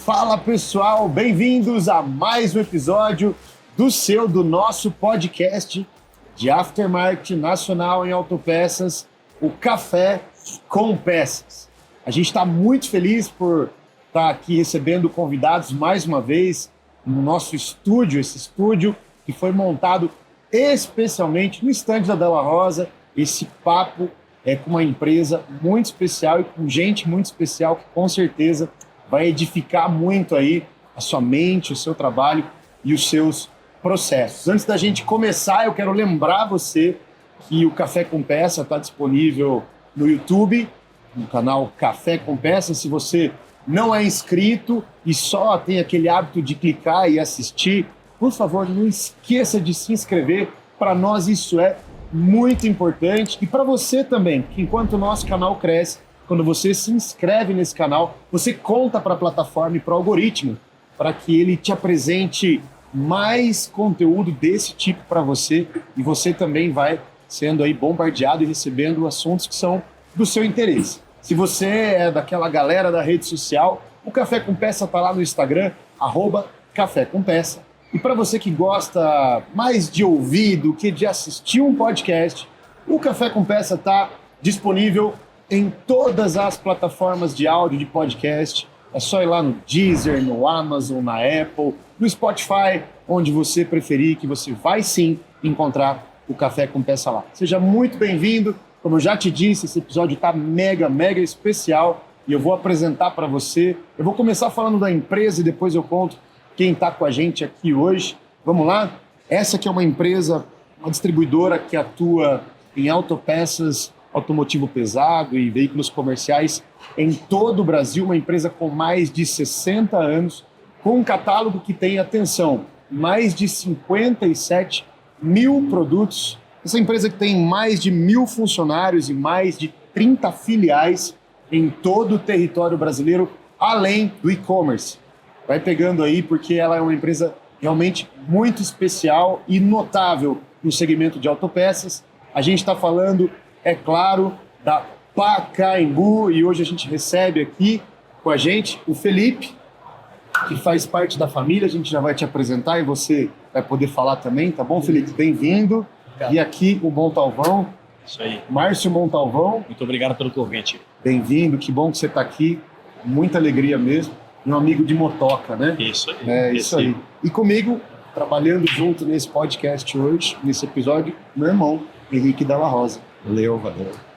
Fala pessoal, bem-vindos a mais um episódio do nosso podcast de aftermarket nacional em autopeças, o Café com Peças. A gente está muito feliz por estar aqui recebendo convidados mais uma vez no nosso estúdio, esse estúdio que foi montado especialmente no estande da Della Rosa. Esse papo é com uma empresa muito especial e com gente muito especial que com certeza vai edificar muito aí a sua mente, o seu trabalho e os seus processos. Antes da gente começar, eu quero lembrar você que o Café com Peça está disponível no YouTube, no canal Café com Peça. Se você não é inscrito e só tem aquele hábito de clicar e assistir, por favor, não esqueça de se inscrever. Para nós isso é muito importante e para você também, que enquanto o nosso canal cresce, quando você se inscreve nesse canal, você conta para a plataforma e para o algoritmo para que ele te apresente mais conteúdo desse tipo para você e você também vai sendo aí bombardeado e recebendo assuntos que são do seu interesse. Se você é daquela galera da rede social, o Café com Peça está lá no Instagram, @Café com Peça. E para você que gosta mais de ouvir do que de assistir um podcast, o Café com Peça está disponível em todas as plataformas de áudio de podcast. É só ir lá no Deezer, no Amazon, na Apple, no Spotify, onde você preferir, que você vai sim encontrar o Café com Peça lá. Seja muito bem-vindo. Como eu já te disse, esse episódio está mega especial e eu vou apresentar para você. Eu vou começar falando da empresa e depois eu conto quem está com a gente aqui hoje. Vamos lá? Essa aqui é uma empresa, uma distribuidora que atua em autopeças, automotivo pesado e veículos comerciais em todo o Brasil, uma empresa com mais de 60 anos, com um catálogo que tem, atenção, mais de 57 mil produtos. Essa empresa que tem mais de 1.000 funcionários e mais de 30 filiais em todo o território brasileiro, além do e-commerce. Vai pegando aí porque ela é uma empresa realmente muito especial e notável no segmento de autopeças. A gente está falando, é claro, da Pacaembu e hoje a gente recebe aqui com a gente o Felipe, que faz parte da família. A gente já vai te apresentar e você vai poder falar também, tá bom, Felipe? Bem-vindo. Obrigado. E aqui o Montalvão. Isso aí. Márcio Montalvão. Muito obrigado pelo convite. Bem-vindo, que bom que você está aqui. Muita alegria mesmo. Um amigo de motoca, né? Isso aí. É isso aí. E comigo, trabalhando junto nesse podcast hoje, nesse episódio, meu irmão, Henrique Della Rosa. Valeu.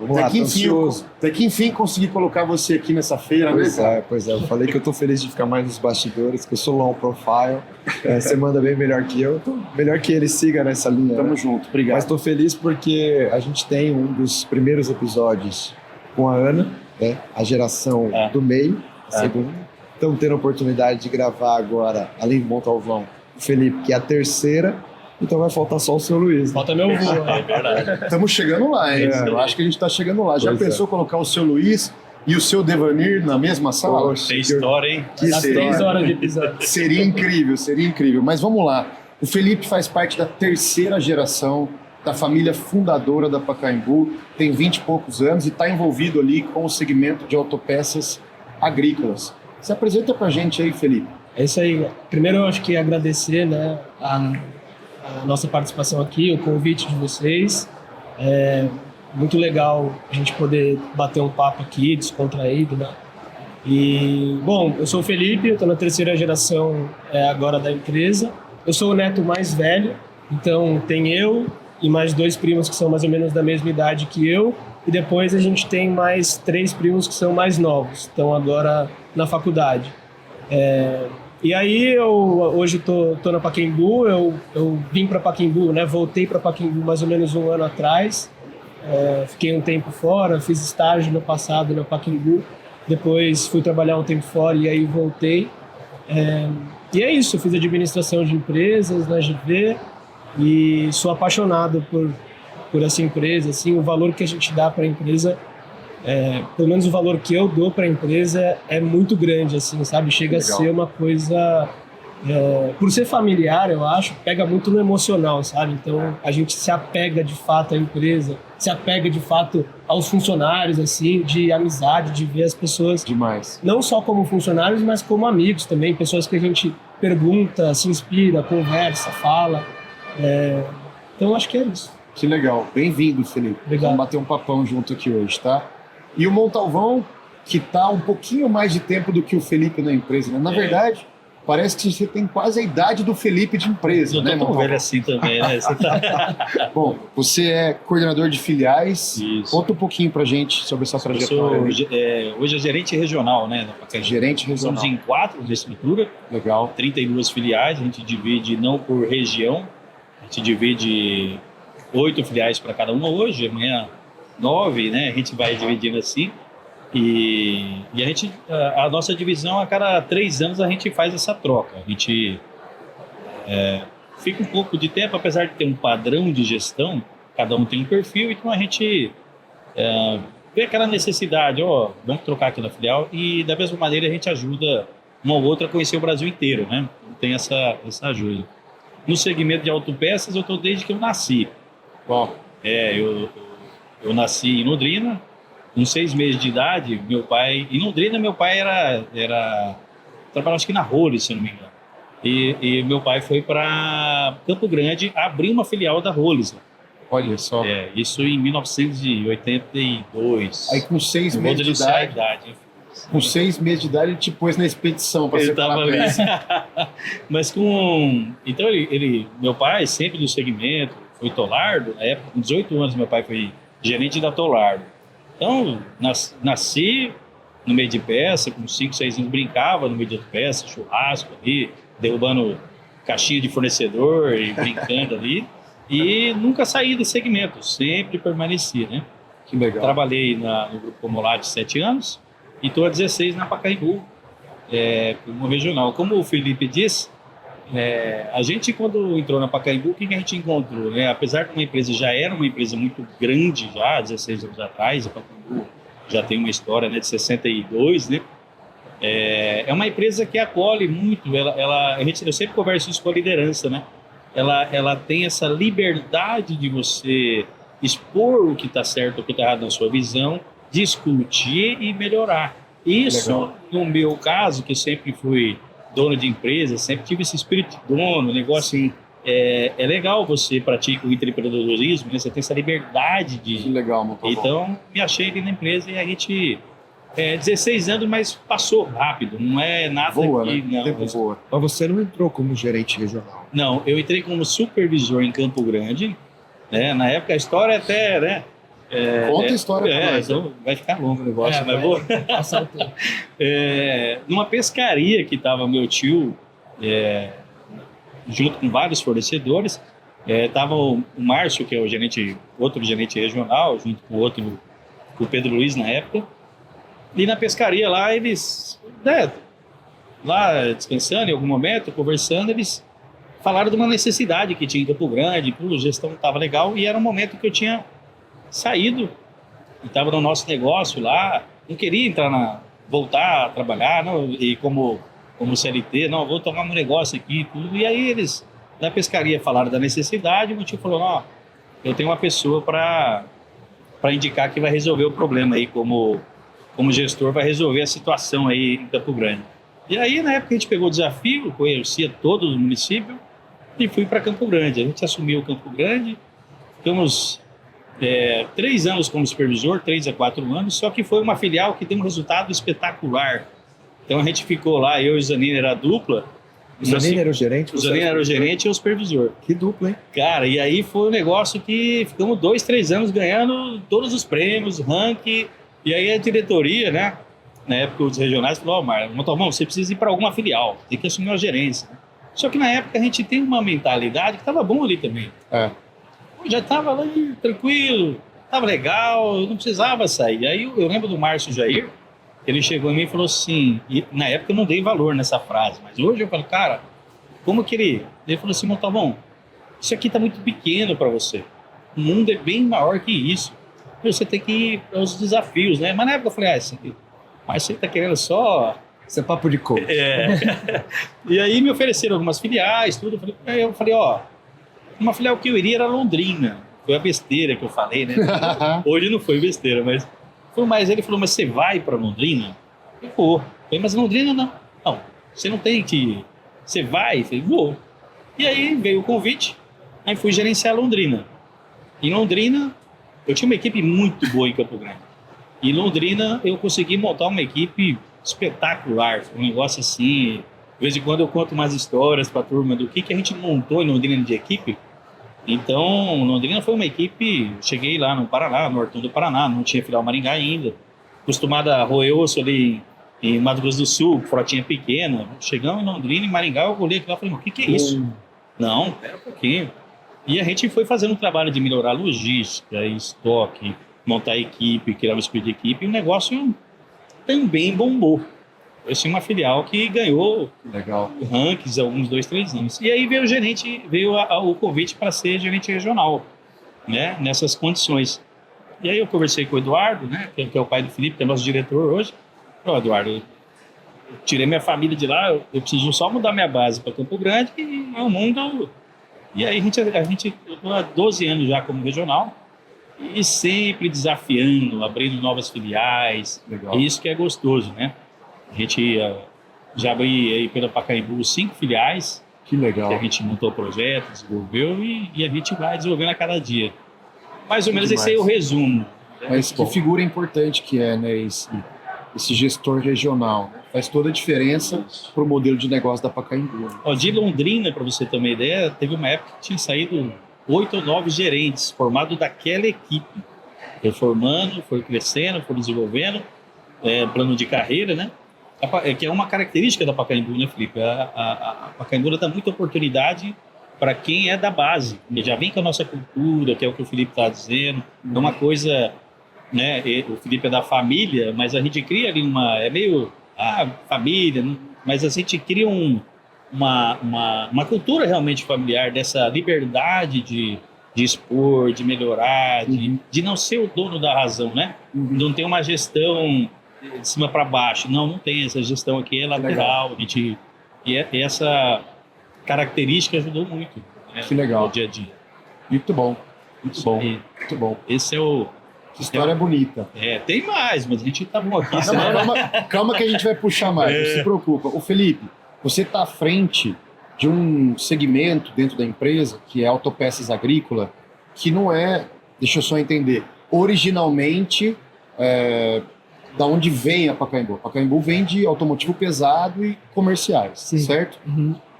Vamos lá, ansioso. Até que enfim consegui colocar você aqui nessa feira, né? Pois é. Eu falei que eu tô feliz de ficar mais nos bastidores, que eu sou low profile. Você manda bem melhor que eu. Tô melhor que ele siga nessa linha. Tamo junto, obrigado. Mas tô feliz porque a gente tem um dos primeiros episódios com a Ana, né? A geração do meio, a segunda. Estamos tendo a oportunidade de gravar agora, além do Montalvão, o Felipe, que é a terceira. Então vai faltar só o seu Luiz. Né? Falta meu voo, é verdade. Estamos chegando lá, hein? Eu acho que a gente está chegando lá. Já pensou colocar o seu Luiz e o seu Devanir na mesma sala? Poxa, tem história, hein? Que Dá 3 horas de episódio. Seria incrível. Mas vamos lá. O Felipe faz parte da terceira geração da família fundadora da Pacaembu, tem 20 e poucos anos e está envolvido ali com o segmento de autopeças agrícolas. Se apresenta pra gente aí, Felipe. É isso aí. Primeiro eu acho que agradecer, né, a nossa participação aqui, o convite de vocês. É muito legal a gente poder bater um papo aqui, descontraído, né? E, bom, eu sou o Felipe, eu estou na terceira geração agora da empresa. Eu sou o neto mais velho, então tem eu e mais 2 primos que são mais ou menos da mesma idade que eu. E depois a gente tem mais 3 primos que são mais novos, estão agora na faculdade. E aí eu hoje tô na Pacaembu, eu vim para Pacaembu, né? Voltei para Pacaembu mais ou menos 1 ano atrás. Fiquei um tempo fora, fiz estágio no passado na Pacaembu, depois fui trabalhar um tempo fora e aí voltei. E é isso, eu fiz administração de empresas na GV e sou apaixonado por essa empresa, assim, o valor que a gente dá para a empresa. Pelo menos o valor que eu dou para a empresa é muito grande, assim, sabe? Chega a ser uma coisa por ser familiar, eu acho, pega muito no emocional, sabe? Então, a gente se apega de fato à empresa, se apega de fato aos funcionários, assim, de amizade, de ver as pessoas Demais. não só como funcionários, mas como amigos também, pessoas que a gente pergunta, se inspira, conversa, fala. Então, acho que é isso. Que legal. Bem-vindo, Felipe. Obrigado. Vamos bater um papão junto aqui hoje, tá? E o Montalvão, que tá um pouquinho mais de tempo do que o Felipe na empresa, né? Na verdade, parece que você tem quase a idade do Felipe de empresa, Não né, tô tão Montalvão? velho assim também, né? Você tá... Bom, você é coordenador de filiais. Isso. Conta um pouquinho pra gente sobre essa Eu trajetória. sou, hoje é gerente regional, né? Da Pacaembu. Gerente Somos regional. em 4 de estrutura, Legal. 32 filiais, a gente divide não por região, a gente divide 8 filiais para cada uma hoje, amanhã 9, né? A gente vai dividindo assim. E a nossa divisão, a cada 3 anos, a gente faz essa troca. A gente fica um pouco de tempo, apesar de ter um padrão de gestão, cada um tem um perfil, então a gente vê aquela necessidade, vamos trocar aqui na filial, e da mesma maneira a gente ajuda uma ou outra a conhecer o Brasil inteiro, né? Tem essa ajuda. No segmento de autopeças, eu estou desde que eu nasci. Bom, Eu nasci em Londrina, com 6 meses de idade, meu pai... Em Londrina, meu pai trabalhava acho que na Rolls, se eu não me engano. E meu pai foi para Campo Grande abrir uma filial da Rolls. olha só. Isso em 1982. Aí com 6 Não vou meses de denunciar a idade, idade. com 6 meses de idade, ele te pôs na expedição para Ele ser tava ali. parabéns. Mas então meu pai sempre do segmento, foi Tolardo, na época com 18 anos meu pai foi gerente da Tolardo. Então nasci no meio de peça, com 5, 6 anos brincava no meio de peça, churrasco ali, derrubando caixinha de fornecedor e brincando ali. E nunca saí desse segmento, sempre permaneci, né? Que legal. Trabalhei no Grupo Comolar de 7 anos e estou há 16 na Pacaembu, como regional. Como o Felipe disse, a gente quando entrou na Pacaembu, o que a gente encontrou? Né? Apesar de uma empresa já era uma empresa muito grande, já 16 anos atrás, a Pacaembu já tem uma história, né, de 62, né? É uma empresa que acolhe muito, eu sempre converso isso com a liderança, né? Ela tem essa liberdade de você expor o que está certo, o que está errado na sua visão, discutir e melhorar. Isso, legal. No meu caso, que eu sempre fui dono de empresa, sempre tive esse espírito de dono, negócio assim. É legal você pratica o empreendedorismo, né? Você tem essa liberdade de... Que legal, muito Então, bom. me achei ali na empresa e a gente... 16 anos, mas passou rápido, não é nada Voa, que... né? Não, Tempo voa. Mas você não entrou como gerente regional. não, eu entrei como supervisor em Campo Grande, né? Na época a história até, né? Conta a história pra nós. Então vai ficar longo o negócio, mas vou... Passar o tempo. Numa pescaria que estava meu tio, junto com vários fornecedores, estava o Márcio, que é outro gerente regional, junto com o Pedro Luiz na época, e na pescaria lá eles, lá descansando em algum momento, conversando, eles falaram de uma necessidade que tinha em Campo Grande, a gestão não estava legal, e era um momento que eu tinha saído, estava no nosso negócio lá, não queria voltar a trabalhar, não, e como CLT, não, vou tomar meu negócio aqui e tudo. E aí eles, da pescaria, falaram da necessidade, e o meu tio falou, não, eu tenho uma pessoa para indicar que vai resolver o problema aí, como gestor, vai resolver a situação aí em Campo Grande. E aí, na época, a gente pegou o desafio, conhecia todo o município, e fui para Campo Grande. A gente assumiu Campo Grande, ficamos 3 anos como supervisor, 3 a 4 anos, só que foi uma filial que tem um resultado espetacular. Então a gente ficou lá, eu e o Zanini era a dupla. O Zanini era o gerente? O Zanini era o gerente e o supervisor. Que dupla, hein? Cara, e aí foi um negócio que ficamos 2, 3 anos ganhando todos os prêmios, ranking. E aí a diretoria, né, na época os regionais, falou, Montalvão, você precisa ir para alguma filial, tem que assumir uma gerência. Só que na época a gente tem uma mentalidade que estava bom ali também. Já estava ali tranquilo, estava legal, eu não precisava sair. Aí eu lembro do Márcio Jair, ele chegou em mim e falou assim, e na época eu não dei valor nessa frase, mas hoje eu falo, cara, como que ele falou assim, Montalvão, isso aqui está muito pequeno para você, o mundo é bem maior que isso, você tem que ir para os desafios, né? Mas na época eu falei, mas você está querendo só Isso é papo de coach. E aí me ofereceram algumas filiais, tudo. Aí eu falei, ó, uma filial que eu iria era Londrina. Foi a besteira que eu falei, né? Hoje não foi besteira, mas foi mais. Ele falou, mas você vai para Londrina? Eu vou. Eu falei, mas Londrina não. Não, você não tem que... Você vai? Eu falei, vou. E aí veio o convite, aí fui gerenciar Londrina. Em Londrina, eu tinha uma equipe muito boa em Campo Grande. Em Londrina, eu consegui montar uma equipe espetacular. Foi um negócio assim... De vez em quando eu conto umas histórias para a turma do que a gente montou em Londrina de equipe. Então, Londrina foi uma equipe... Cheguei lá no Paraná, no Nortão do Paraná, não tinha filial Maringá ainda. Acostumado a roer osso ali em Mato Grosso do Sul, frotinha pequena. Chegamos em Londrina, em Maringá, eu olhei aquilo lá e falei, o que é isso? Não, pera um pouquinho. E a gente foi fazendo um trabalho de melhorar a logística, estoque, montar a equipe, criar um espírito de equipe, e o negócio também bombou. Eu tinha uma filial que ganhou rankings há uns 2, 3 anos. E aí veio o convite para ser gerente regional, né, nessas condições. E aí eu conversei com o Eduardo, né, que é o pai do Felipe, que é nosso diretor hoje. Falei, Eduardo, eu tirei minha família de lá, eu preciso só mudar minha base para Campo Grande e é um mundo... E aí a gente eu há 12 anos já como regional e sempre desafiando, abrindo novas filiais. Legal. É isso que é gostoso, né? A gente já abriu aí pela Pacaembu 5 filiais. Que legal. Que a gente montou o projeto, desenvolveu e a gente vai desenvolvendo a cada dia. Mais ou menos demais. esse aí é o resumo. Mas que figura importante que é, né, esse gestor regional. Faz toda a diferença para o modelo de negócio da Pacaembu. Ó, de Londrina, para você ter uma ideia, teve uma época que tinha saído 8 ou 9 gerentes formados daquela equipe. Foi formando, foi crescendo, foi desenvolvendo, plano de carreira, né? Que é uma característica da Pacaembu, né, Felipe? A Pacaembu dá muita oportunidade para quem é da base, que já vem com a nossa cultura, que é o que o Felipe está dizendo. É uma coisa, né? O Felipe é da família, mas a gente cria ali é meio família, mas a gente cria uma cultura realmente familiar, dessa liberdade de expor, de melhorar, de não ser o dono da razão, né? Não tem uma gestão de cima para baixo. Não tem. Essa gestão aqui é lateral. E essa característica ajudou muito, né, que legal. no dia a dia. Muito bom. Muito bom. Muito bom. Esse é o... Que história bonita. Tem mais, mas a gente tá bom aqui. Calma que a gente vai puxar mais, não se preocupa. Ô Felipe, você está à frente de um segmento dentro da empresa, que é autopeças agrícola, que não é, deixa eu só entender, originalmente da onde vem a Pacaembu. A Pacaembu vem de automotivo pesado e comerciais, certo?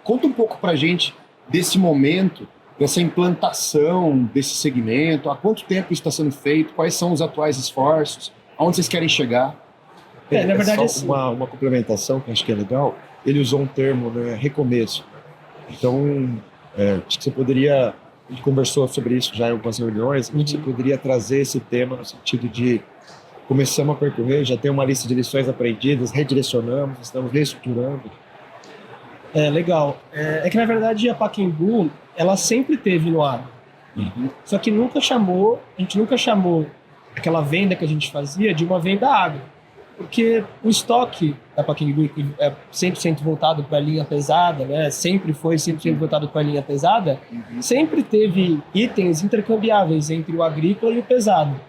Conta um pouco pra gente desse momento, dessa implantação desse segmento, há quanto tempo isso está sendo feito, quais são os atuais esforços, aonde vocês querem chegar? Na verdade, só uma complementação que eu acho que é legal, ele usou um termo, né, recomeço. Então, acho que você poderia, a gente conversou sobre isso já em algumas reuniões, você poderia trazer esse tema no sentido de começamos a percorrer, já tem uma lista de lições aprendidas, redirecionamos, estamos reestruturando. Legal. É que, na verdade, a Pacaembu, ela sempre teve no agro. Só que a gente nunca chamou aquela venda que a gente fazia de uma venda agro. Porque o estoque da Pacaembu é 100% voltado para a linha pesada, né? Sempre foi 100% voltado para a linha pesada, sempre teve itens intercambiáveis entre o agrícola e o pesado.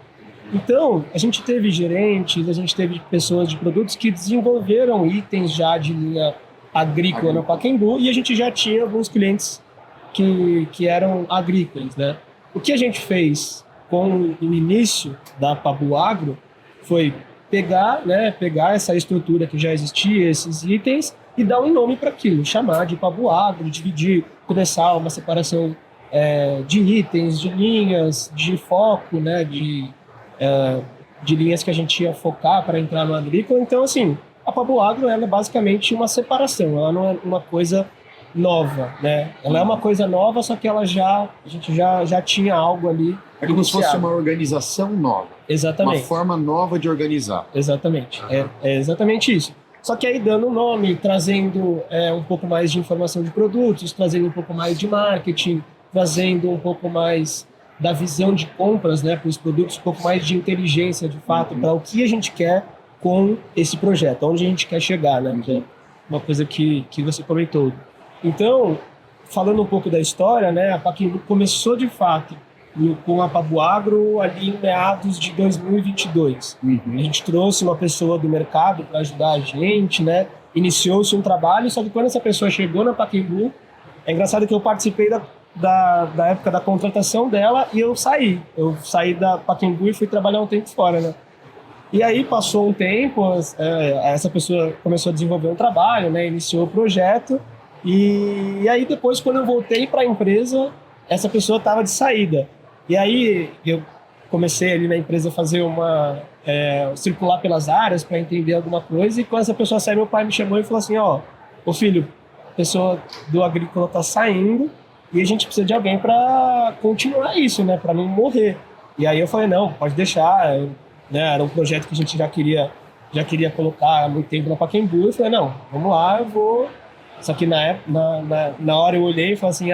Então, a gente teve gerentes, a gente teve pessoas de produtos que desenvolveram itens já de linha agrícola no Pacaembu e a gente já tinha alguns clientes que eram agrícolas, né? O que a gente fez com o início da Pabu Agro foi pegar essa estrutura que já existia, esses itens, e dar um nome para aquilo, chamar de Pabu Agro, dividir, começar uma separação de itens, de linhas, de foco, né? De linhas que a gente ia focar para entrar no agrícola. Então, assim, a Pabu Agro ela é basicamente uma separação, ela não é uma coisa nova, né? Ela é uma coisa nova, só que a gente já tinha algo ali. É como se fosse uma organização nova. Exatamente. Uma forma nova de organizar. Exatamente. É exatamente isso. Só que aí dando um nome, trazendo um pouco mais de informação de produtos, trazendo um pouco mais de marketing, trazendo um pouco mais da visão de compras, né, para os produtos, um pouco mais de inteligência, de fato, para o que a gente quer com esse projeto, onde a gente quer chegar, né? Que é uma coisa que você comentou. Então, falando um pouco da história, né? A Pacaembu começou de fato com a Pabuagro ali em meados de 2022. A gente trouxe uma pessoa do mercado para ajudar a gente, né? Iniciou-se um trabalho, só que quando essa pessoa chegou na Pacaembu, é engraçado que eu participei da época da contratação dela e eu saí. Eu saí da Pacaembu e fui trabalhar um tempo fora, né? E aí passou um tempo, essa pessoa começou a desenvolver um trabalho, né? Iniciou o projeto e aí depois, quando eu voltei para a empresa, essa pessoa estava de saída. E aí eu comecei ali na empresa a fazer circular pelas áreas para entender alguma coisa, e quando essa pessoa saiu, meu pai me chamou e falou assim, ô filho, a pessoa do agrícola está saindo e a gente precisa de alguém para continuar isso, né, para não morrer. E aí eu falei, não, pode deixar, né, era um projeto que a gente já queria colocar há muito tempo na Pacaembu. Eu falei, não, vamos lá, eu vou... Só que na hora eu olhei e falei assim,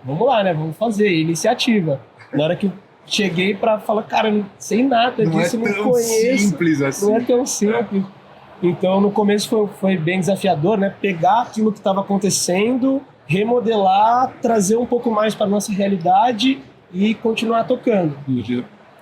vamos lá, né, vamos fazer, iniciativa. Na hora que eu cheguei para falar, cara, não sei nada disso, não conheço. Não é tão simples assim. Não é tão simples. Então, no começo foi bem desafiador, né? Pegar aquilo que estava acontecendo, remodelar, trazer um pouco mais para nossa realidade e continuar tocando.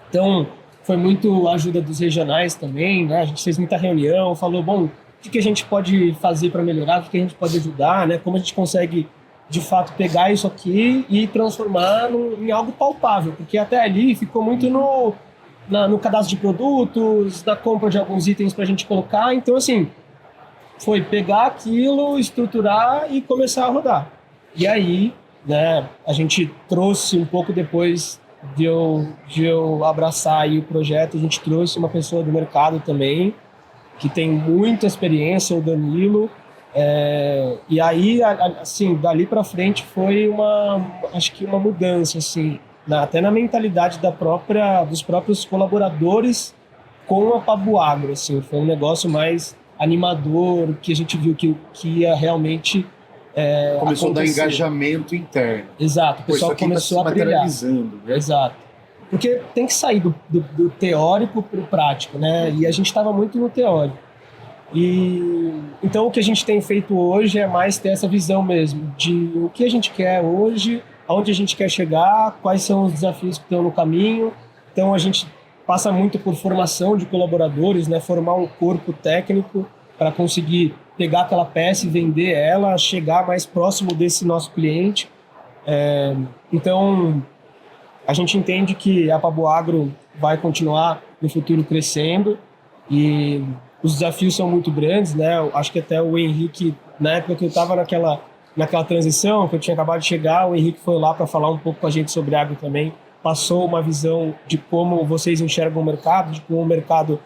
Então, foi muito a ajuda dos regionais também, né? A gente fez muita reunião, falou, bom, o que a gente pode fazer para melhorar, o que a gente pode ajudar, né? Como a gente consegue de fato pegar isso aqui e transformar em algo palpável, porque até ali ficou muito no cadastro de produtos, na compra de alguns itens para a gente colocar. Então, assim, foi pegar aquilo, estruturar e começar a rodar. E aí, né, a gente trouxe um pouco depois de eu abraçar aí o projeto, a gente trouxe uma pessoa do mercado também, que tem muita experiência, o Danilo. E aí, assim, dali para frente foi acho que uma mudança, assim, até na mentalidade dos próprios colaboradores com a Pabuagro, assim, foi um negócio mais animador, que a gente viu que ia realmente começou acontecer. a dar engajamento interno. Exato, o pessoal começou a brilhar. Né? Exato. Porque tem que sair do teórico para o prático, né? E a gente estava muito no teórico. Então o que a gente tem feito hoje é mais ter essa visão mesmo de o que a gente quer hoje, aonde a gente quer chegar, quais são os desafios que estão no caminho. Então a gente passa muito por formação de colaboradores, né? Formar um corpo técnico para conseguir pegar aquela peça e vender ela, chegar mais próximo desse nosso cliente. Então a gente entende que a Pabuagro vai continuar no futuro crescendo e os desafios são muito grandes, né? Eu acho que até o Henrique, na época que eu estava naquela transição, que eu tinha acabado de chegar, o Henrique foi lá para falar um pouco com a gente sobre agro também, passou uma visão de como vocês enxergam o mercado, de como o mercado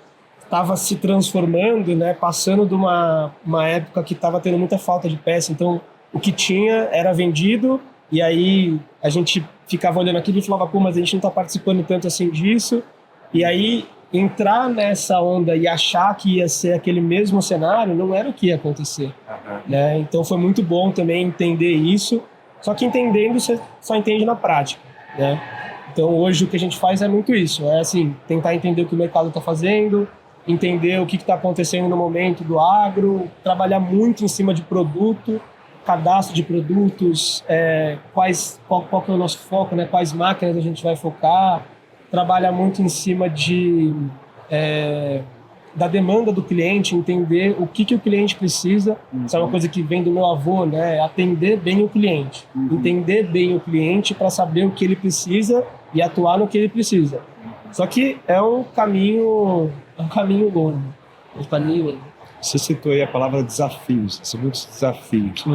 estava se transformando, né? Passando de uma época que estava tendo muita falta de peça, então o que tinha era vendido, e aí a gente ficava olhando aquilo e falava, pô, mas a gente não está participando tanto assim disso, e aí entrar nessa onda e achar que ia ser aquele mesmo cenário não era o que ia acontecer. Né? Então foi muito bom também entender isso, só que entendendo você só entende na prática. Né? Então hoje o que a gente faz é muito isso, assim, tentar entender o que o mercado está fazendo, entender o que está acontecendo no momento do agro, trabalhar muito em cima de produto, cadastro de produtos, qual que é o nosso foco, né? Quais máquinas a gente vai focar, trabalha muito em cima da demanda do cliente, entender o que o cliente precisa. Isso é uma coisa que vem do meu avô, né? Atender bem o cliente. Entender bem o cliente para saber o que ele precisa e atuar no que ele precisa. Só que é um caminho longo. Você citou aí a palavra desafios, são muitos desafios.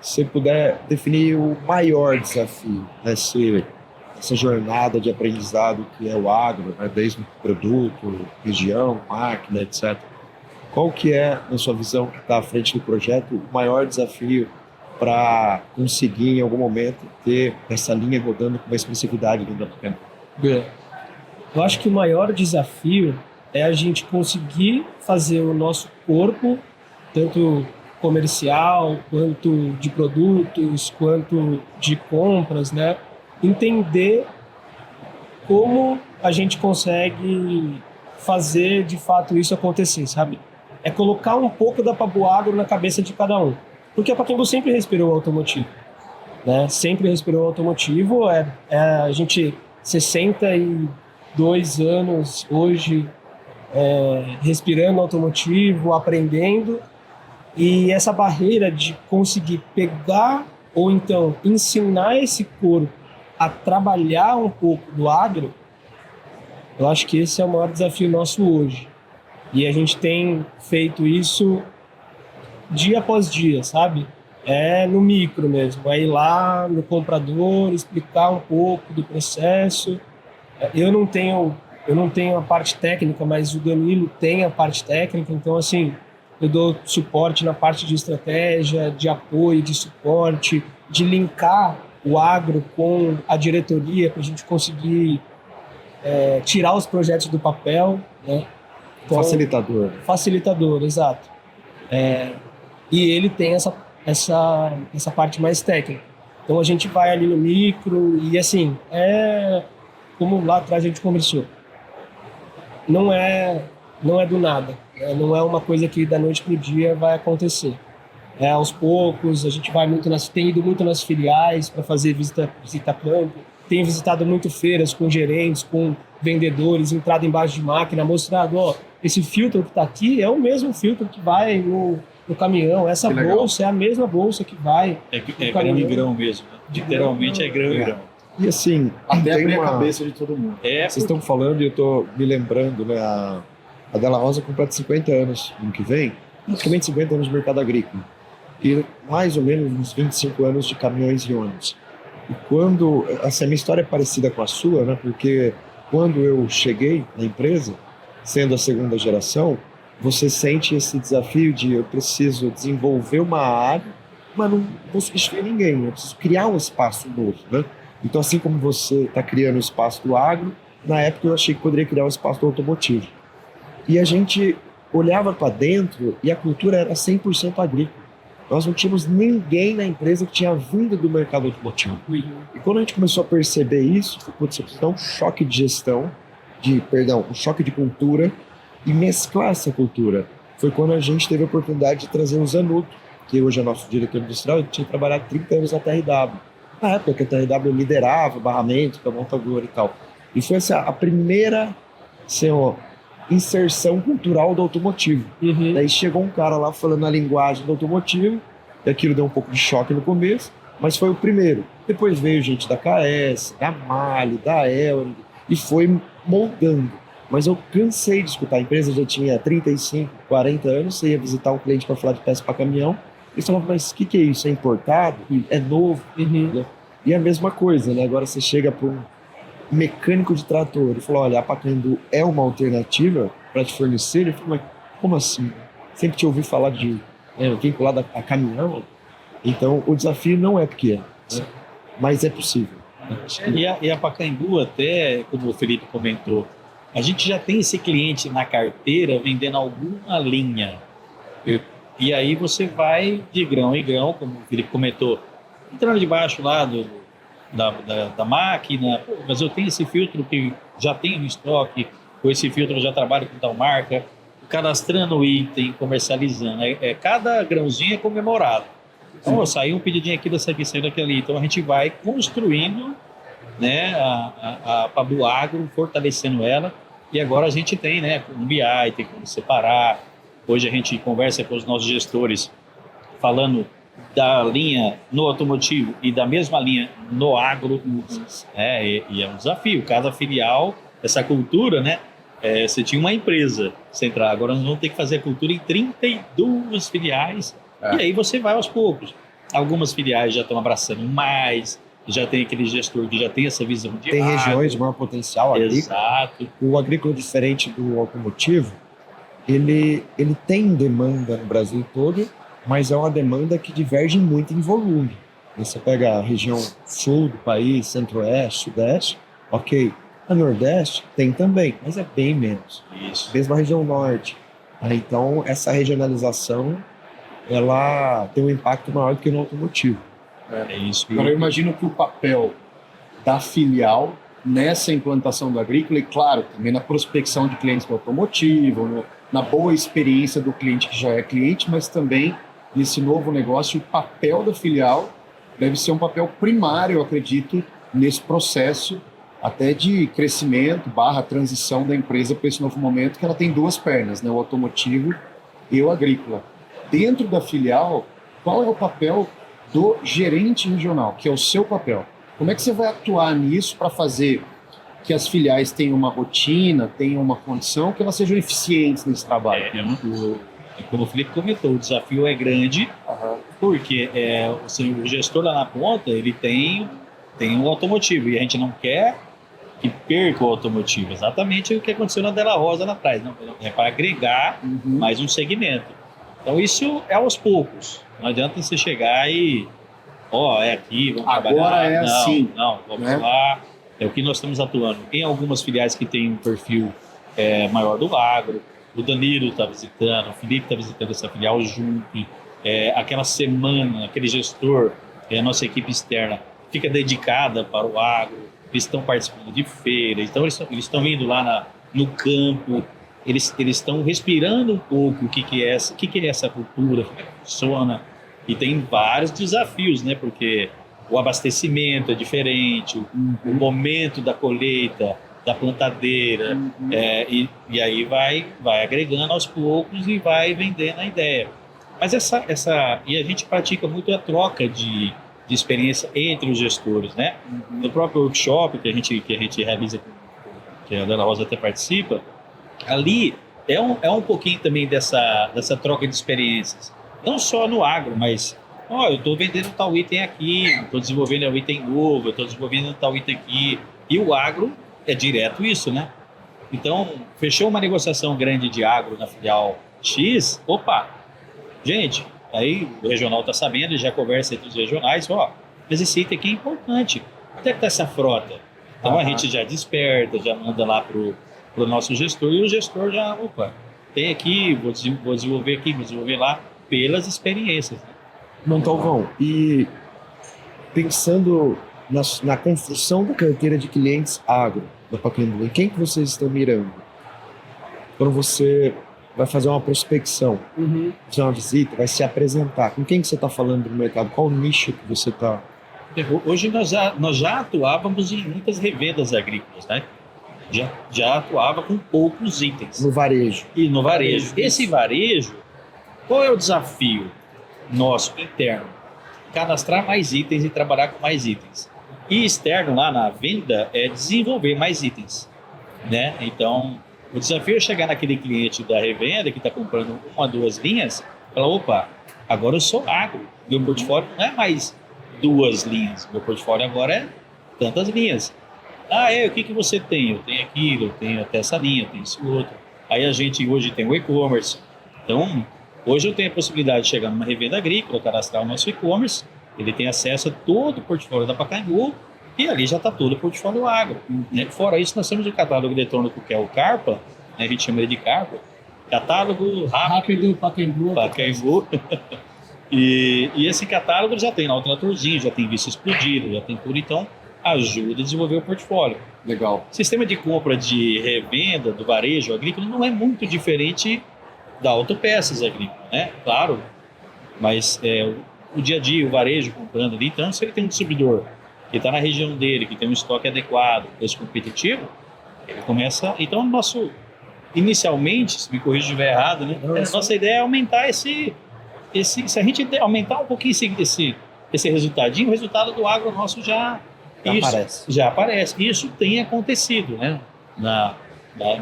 Se você puder definir o maior desafio, essa jornada de aprendizado que é o agro, né, desde o produto, região, máquina, etc. Qual que é, na sua visão, que está à frente do projeto, o maior desafio para conseguir, em algum momento, ter essa linha rodando com uma expressividade dentro da Pacaembu? Eu acho que o maior desafio é a gente conseguir fazer o nosso corpo, tanto comercial, quanto de produtos, quanto de compras, né? Entender como a gente consegue fazer de fato isso acontecer, sabe? É colocar um pouco da Pabu Agro na cabeça de cada um. Porque a Pacaembu sempre respirou automotivo, né? Sempre respirou automotivo. A gente 62 anos hoje respirando automotivo, aprendendo. E essa barreira de conseguir pegar ou então ensinar esse corpo a trabalhar um pouco do agro, eu acho que esse é o maior desafio nosso hoje. E a gente tem feito isso dia após dia, sabe? É no micro mesmo, é ir lá no comprador, explicar um pouco do processo. Eu não tenho a parte técnica, mas o Danilo tem a parte técnica, então assim, eu dou suporte na parte de estratégia, de apoio, de suporte, de linkar o agro com a diretoria para a gente conseguir tirar os projetos do papel, né? Então, facilitador, exato. E ele tem essa parte mais técnica. Então a gente vai ali no micro e assim, como lá atrás a gente conversou, não é do nada, né? Não é uma coisa que da noite pro dia vai acontecer. Aos poucos, a gente vai tem ido muito nas filiais para fazer visita campo, tem visitado muito feiras com gerentes, com vendedores, entrado embaixo de máquina, mostrado, esse filtro que está aqui é o mesmo filtro que vai no caminhão, essa bolsa é a mesma bolsa que vai no grão e grão mesmo, né? Literalmente é grão e grão. E assim, até abrir a cabeça de todo mundo. Vocês estão falando e eu estou me lembrando, né? A Della Rosa completa 50 anos no ano que vem, praticamente 50 anos de mercado agrícola. E mais ou menos uns 25 anos de caminhões e ônibus. E quando... Assim, a minha história é parecida com a sua, né? Porque quando eu cheguei na empresa, sendo a segunda geração, você sente esse desafio de eu preciso desenvolver uma área, mas não vou substituir ninguém, eu preciso criar um espaço novo, né? Então, assim como você está criando o espaço do agro, na época eu achei que poderia criar um espaço do automotivo. E a gente olhava para dentro e a cultura era 100% agrícola. Nós não tínhamos ninguém na empresa que tinha vindo do mercado automotivo. E quando a gente começou a perceber isso, putz, então um choque de gestão, um choque de cultura e mesclar essa cultura. Foi quando a gente teve a oportunidade de trazer o Zanuto, que hoje é nosso diretor industrial, ele tinha trabalhado 30 anos na TRW. Na época que a TRW liderava o barramento, a montadora e tal. E foi essa a primeira inserção cultural do automotivo. Uhum. Daí chegou um cara lá falando a linguagem do automotivo, e aquilo deu um pouco de choque no começo, mas foi o primeiro. Depois veio gente da KS, da MAHLE, da Elring, e foi moldando. Mas eu cansei de escutar. A empresa já tinha 35, 40 anos, você ia visitar um cliente para falar de peça para caminhão, eles falavam, mas o que é isso? É importado? É novo? Uhum. Né? E é a mesma coisa, né? Agora você chega para um mecânico de trator e fala, olha, a Pacaembu é uma alternativa para te fornecer. Ele fala, mas como assim? Sempre te ouvi falar de vinculado a caminhão. Então, o desafio não é pequeno, né? Mas é possível. E a Pacaembu, até como o Felipe comentou, a gente já tem esse cliente na carteira vendendo alguma linha. E aí você vai de grão em grão, como o Felipe comentou, entrando debaixo lá da máquina, mas eu tenho esse filtro que já tenho no estoque, ou esse filtro eu já trabalho com tal marca, cadastrando o item, comercializando. Cada grãozinho é comemorado. Então, saiu um pedidinho aqui dessa aqui, saiu daquele ali. Então, a gente vai construindo, né, a Pabu Agro, fortalecendo ela. E agora a gente tem, né, um BI, tem como separar. Hoje a gente conversa com os nossos gestores falando da linha no automotivo e da mesma linha no agro. E é um desafio. Cada filial, essa cultura, né? Você tinha uma empresa central, agora nós vamos ter que fazer a cultura em 32 filiais. E aí você vai aos poucos. Algumas filiais já estão abraçando mais, já tem aquele gestor que já tem essa visão de tem regiões de maior potencial agrícola. Exato. O agrícola, diferente do automotivo, ele tem demanda no Brasil todo, mas é uma demanda que diverge muito em volume. Você pega a região sul do país, centro-oeste, sudeste, ok. A nordeste tem também, mas é bem menos. Isso. Mesmo a região norte. Então, essa regionalização, ela tem um impacto maior do que no automotivo. É isso. Agora, eu imagino que o papel da filial nessa implantação do Agrícola e, claro, também na prospecção de clientes do automotivo, na boa experiência do cliente que já é cliente, mas também nesse novo negócio, o papel da filial deve ser um papel primário, eu acredito, nesse processo até de crescimento / transição da empresa para esse novo momento, que ela tem duas pernas, né? O automotivo e o agrícola. Dentro da filial, qual é o papel do gerente regional, que é o seu papel? Como é que você vai atuar nisso para fazer que as filiais tenham uma rotina, tenham uma condição, que elas sejam eficientes nesse trabalho? Como o Felipe comentou, o desafio é grande, porque o gestor lá na ponta, ele tem um automotivo, e a gente não quer que perca o automotivo. Exatamente o que aconteceu na Della Rosa lá atrás. Não, é para agregar mais um segmento. Então, isso é aos poucos. Não adianta você chegar e... é aqui, vamos trabalhar. Agora é assim. Não, vamos lá. É o que nós estamos atuando. Tem algumas filiais que têm um perfil maior do agro. O Danilo está visitando, o Felipe está visitando essa filial junto. Aquela semana, aquele gestor, a nossa equipe externa, fica dedicada para o agro. Eles estão participando de feiras, então eles estão indo lá no campo, eles estão respirando um pouco o que é essa cultura, como é que funciona. E tem vários desafios, né? Porque o abastecimento é diferente, o momento da colheita, da plantadeira, e aí vai agregando aos poucos e vai vendendo a ideia. Mas e a gente pratica muito a troca de experiência entre os gestores, né? No próprio workshop que a gente realiza, que a Della Rosa até participa, ali é um pouquinho também dessa troca de experiências. Não só no agro, mas eu estou vendendo tal item aqui, estou desenvolvendo um item novo, estou desenvolvendo tal item aqui. E o agro é direto isso, né? Então, fechou uma negociação grande de agro na filial X, gente, aí o regional está sabendo e já conversa entre os regionais, mas esse item aqui é importante. Onde é que está essa frota? Então a gente já desperta, já manda lá pro nosso gestor, e o gestor já, tem aqui, vou desenvolver aqui, vou desenvolver lá, pelas experiências. Né? Montalvão, e pensando na construção da carteira de clientes agro da Pacaembu, em quem que vocês estão mirando? Quando você vai fazer uma prospecção, fazer uma visita, vai se apresentar, com quem que você está falando no mercado? Qual nicho que você está? Hoje nós já atuávamos em muitas revendas agrícolas, né? Já atuava com poucos itens. No varejo. E no varejo. Esse varejo, qual é o desafio nosso interno? Cadastrar mais itens e trabalhar com mais itens. E externo lá na venda é desenvolver mais itens, né? Então, o desafio é chegar naquele cliente da revenda que está comprando 1 ou 2 linhas e falar, agora eu sou agro. Meu portfólio não é mais 2 linhas. Meu portfólio agora é tantas linhas. O que você tem? Eu tenho aquilo, eu tenho até essa linha, eu tenho esse outro. Aí a gente hoje tem o e-commerce. Então, hoje eu tenho a possibilidade de chegar numa revenda agrícola, cadastrar o nosso e-commerce, ele tem acesso a todo o portfólio da Pacaembu e ali já está todo o portfólio agro. Né? Fora isso, nós temos o catálogo eletrônico que é o Carpa, né? A gente chama ele de Carpa, catálogo rápido Pacaembu. E esse catálogo já tem lá o tratorzinho, já tem visto explodido, já tem tudo, então ajuda a desenvolver o portfólio. Legal. O sistema de compra de revenda do varejo agrícola não é muito diferente da autopeças agrícola, né? Claro, mas o dia a dia, o varejo comprando ali, então se ele tem um distribuidor que está na região dele, que tem um estoque adequado, preço competitivo, ele começa... Então, inicialmente, se me corrija se estiver errado, né? Nossa ideia é aumentar se a gente aumentar um pouquinho esse resultadinho, o resultado do agro nosso já aparece. Isso tem acontecido, né? Na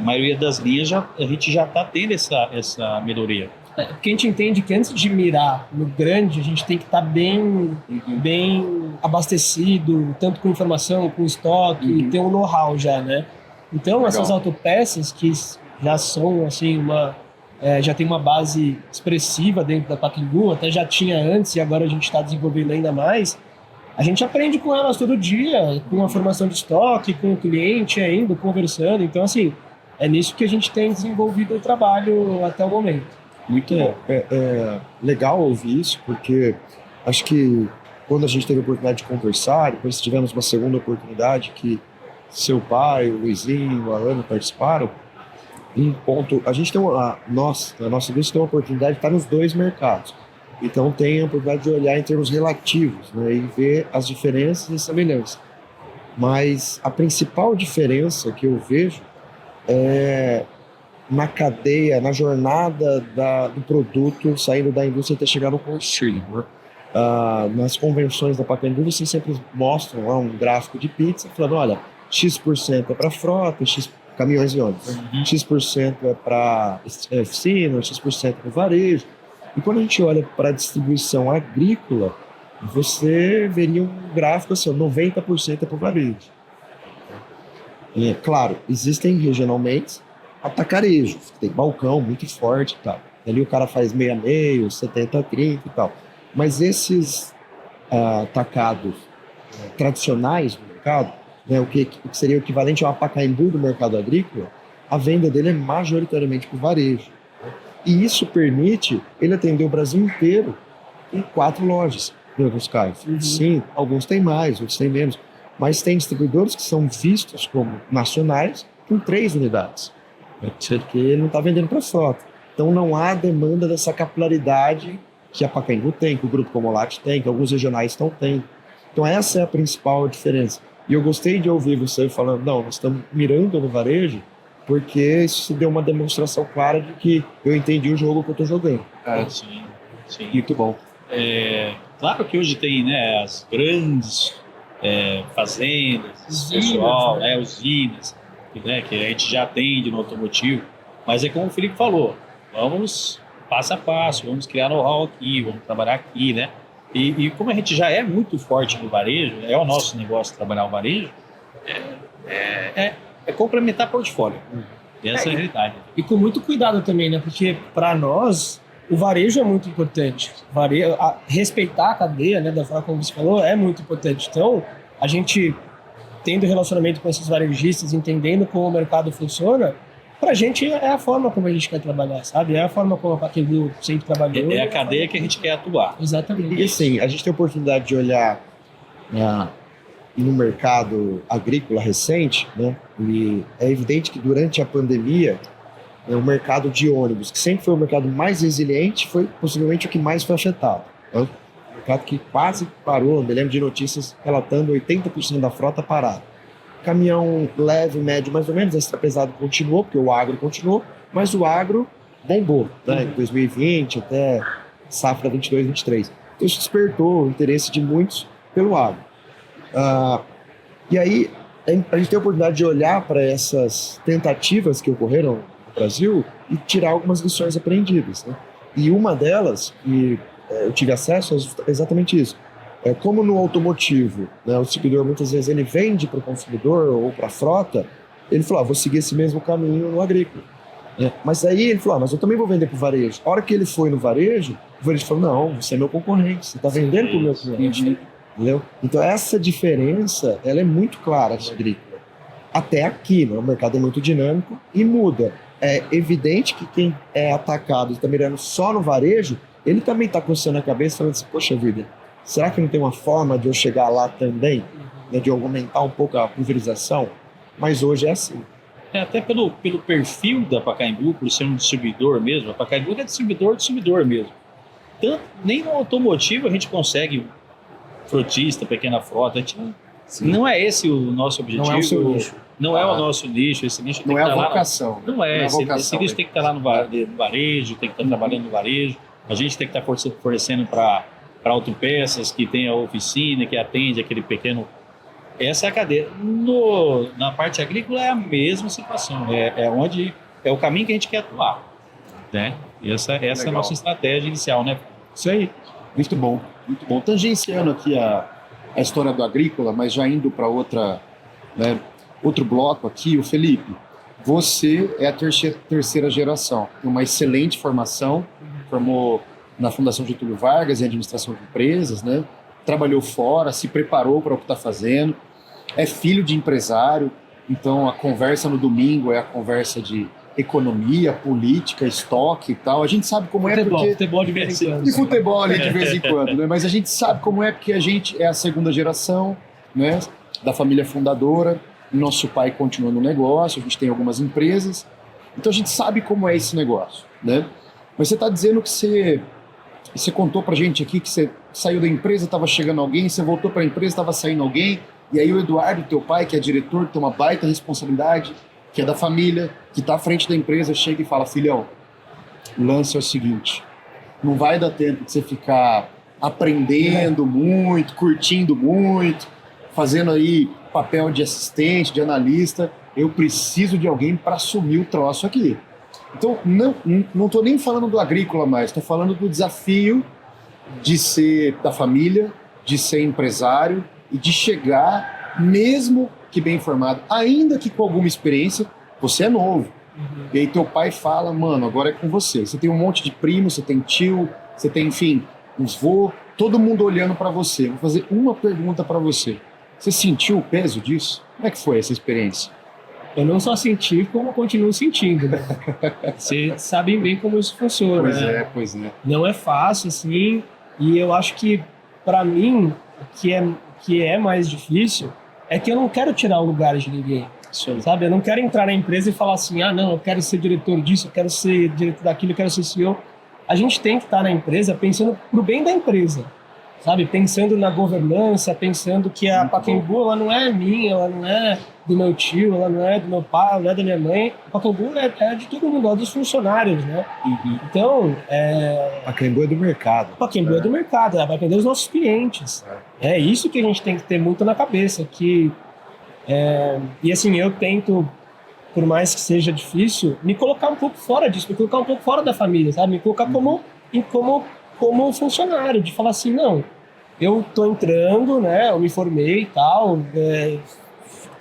maioria das linhas a gente já está tendo essa melhoria. Porque a gente entende que antes de mirar no grande, a gente tem que estar bem abastecido, tanto com informação, com estoque, e ter um know-how já, né? Então, essas autopeças que já são, assim, já tem uma base expressiva dentro da Pacaembu, até já tinha antes e agora a gente está desenvolvendo ainda mais, a gente aprende com elas todo dia, com a formação de estoque, com o cliente ainda, conversando. Então, assim, é nisso que a gente tem desenvolvido o trabalho até o momento. Muito bom. É legal ouvir isso, porque acho que quando a gente teve a oportunidade de conversar, depois tivemos uma segunda oportunidade que seu pai, o Luizinho, a Ana participaram, a gente tem a nossa indústria tem uma oportunidade de estar nos dois mercados. Então tem a oportunidade de olhar em termos relativos, né, e ver as diferenças e semelhanças. Mas a principal diferença que eu vejo é na cadeia, na jornada do produto saindo da indústria até chegar no consumo, né? Nas convenções da Pacaembu, vocês sempre mostram lá um gráfico de pizza falando, olha, X% é para frota, caminhões e ônibus, X% é para oficina, X% é para varejo. E quando a gente olha para a distribuição agrícola, você veria um gráfico assim, 90% é para o varejo. Claro, existem regionalmente atacarejos, tem balcão muito forte e tal. Ali o cara faz meio a meio, 70-30 e tal. Mas esses atacados tradicionais do mercado, né, o que seria o equivalente ao Pacaembu do mercado agrícola, a venda dele é majoritariamente para o varejo. E isso permite ele atender o Brasil inteiro em 4 lojas, em alguns casos. Sim, alguns têm mais, outros têm menos. Mas tem distribuidores que são vistos como nacionais com 3 unidades. Porque ele não está vendendo para frota. Então não há demanda dessa capilaridade que a Pacaembu tem, que o Grupo Comolate tem, que alguns regionais estão tendo. Então essa é a principal diferença. E eu gostei de ouvir você falando, não, nós estamos mirando no varejo, porque isso deu uma demonstração clara de que eu entendi o jogo que eu estou jogando. Sim. Muito bom. Claro que hoje tem, né, as grandes fazendas, Usinas, né? Usinas, né, que a gente já atende no automotivo, mas é como o Felipe falou, vamos passo a passo, vamos criar know-how aqui, vamos trabalhar aqui, né? E como a gente já é muito forte no varejo, é o nosso negócio trabalhar o varejo, é complementar portfólio. Essa é a realidade. E com muito cuidado também, né? Porque para nós, o varejo é muito importante. Respeitar a cadeia, né, da forma como você falou, é muito importante. Então, a gente tendo relacionamento com esses varejistas, entendendo como o mercado funciona, pra gente é a forma como a gente quer trabalhar, sabe? É a forma como a Pacaembu sempre trabalhou. É a cadeia que a gente quer atuar. Exatamente. E assim, a gente tem a oportunidade de olhar no mercado agrícola recente, né? E é evidente que durante a pandemia, o mercado de ônibus, que sempre foi o mercado mais resiliente, foi possivelmente o que mais foi afetado. Né? O mercado que quase parou, me lembro de notícias relatando 80% da frota parada. Caminhão leve, médio, mais ou menos, extra pesado continuou, porque o agro continuou, mas o agro bombou, né? Em 2020 até safra 22, 23. Então isso despertou o interesse de muitos pelo agro. E aí a gente tem a oportunidade de olhar para essas tentativas que ocorreram no Brasil e tirar algumas lições aprendidas, né? E uma delas, que eu tive acesso, é exatamente isso. Como no automotivo, né, o distribuidor muitas vezes ele vende para o consumidor ou para a frota, ele falou, vou seguir esse mesmo caminho no agrícola. Mas aí ele falou, mas eu também vou vender para o varejo. A hora que ele foi no varejo, o varejo falou, não, você é meu concorrente, você está vendendo para o meu cliente. Entendeu? Então essa diferença, ela é muito clara no agrícola. Até aqui, né, o mercado é muito dinâmico e muda. É evidente que quem é atacado e está mirando só no varejo, ele também está coçando a cabeça falando assim, poxa vida, será que não tem uma forma de eu chegar lá também, né, de aumentar um pouco a pulverização? Mas hoje é assim. Até pelo perfil da Pacaembu, por ser um distribuidor mesmo, a Pacaembu é distribuidor mesmo. Tanto, nem no automotivo a gente consegue frotista, pequena frota. Não é esse o nosso objetivo. Não é o seu nicho. Não é o nosso nicho. Esse nicho tem não que é estar a vocação. Lá. Não é. Esse nicho tem que estar lá no varejo, tem que estar trabalhando no varejo. A gente tem que estar fornecendo para autopeças, que tem a oficina, que atende aquele pequeno... Essa é a cadeia. Na parte agrícola é a mesma situação. É o caminho que a gente quer atuar. Né? E essa é a nossa estratégia inicial, né? Isso aí. Muito bom, muito bom. Tangenciando aqui a história do agrícola, mas já indo para outro bloco aqui, o Felipe, você é a terceira geração, tem uma excelente formação, formou na Fundação Getúlio Vargas em administração de empresas, né? Trabalhou fora, se preparou para o que está fazendo, é filho de empresário, então a conversa no domingo é a conversa de economia, política, estoque e tal. A gente sabe como futebol de vez em quando. E futebol ali de vez em quando, né? Mas a gente sabe como é porque a gente é a segunda geração, né, da família fundadora. nosso pai continua no negócio, a gente tem algumas empresas, então a gente sabe como é esse negócio, né? Mas você está dizendo que você contou pra gente aqui que você saiu da empresa, estava chegando alguém, você voltou para a empresa, estava saindo alguém, e aí o Eduardo, teu pai, que é diretor, tem uma baita responsabilidade, que é da família, que está à frente da empresa, chega e fala: filhão, o lance é o seguinte, não vai dar tempo de você ficar aprendendo muito, curtindo muito, fazendo aí papel de assistente, de analista, eu preciso de alguém para assumir o troço aqui. Então, não estou nem falando do agrícola mais, estou falando do desafio de ser da família, de ser empresário e de chegar, mesmo que bem informado, ainda que com alguma experiência, você é novo. E aí teu pai fala: mano, agora é com você. Você tem um monte de primo, você tem tio, você tem, enfim, uns vô, todo mundo olhando para você. Vou fazer uma pergunta para você. Você sentiu o peso disso? Como é que foi essa experiência? Eu não só senti, como continuo sentindo, né? Vocês sabem bem como isso funciona. Pois é. Não é fácil, assim, e eu acho que, para mim, o que é mais difícil é que eu não quero tirar o lugar de ninguém, sabe? Eu não quero entrar na empresa e falar assim: ah, não, eu quero ser diretor disso, eu quero ser diretor daquilo, eu quero ser CEO. A gente tem que estar na empresa pensando pro bem da empresa, sabe? Pensando na governança, pensando que a Pacaembu, ela não é minha, ela não é do meu tio, ela não é do meu pai, ela não é da minha mãe. A Pacaembu é de todo mundo, é dos funcionários, né? Então, A Pacaembu é do mercado. A Pacaembu é do mercado, ela vai atender os nossos clientes. É isso que a gente tem que ter muito na cabeça, que... E assim, eu tento, por mais que seja difícil, me colocar um pouco fora disso, me colocar um pouco fora da família, sabe? Me colocar como funcionário, de falar assim: não, eu tô entrando, né, eu me formei e tal,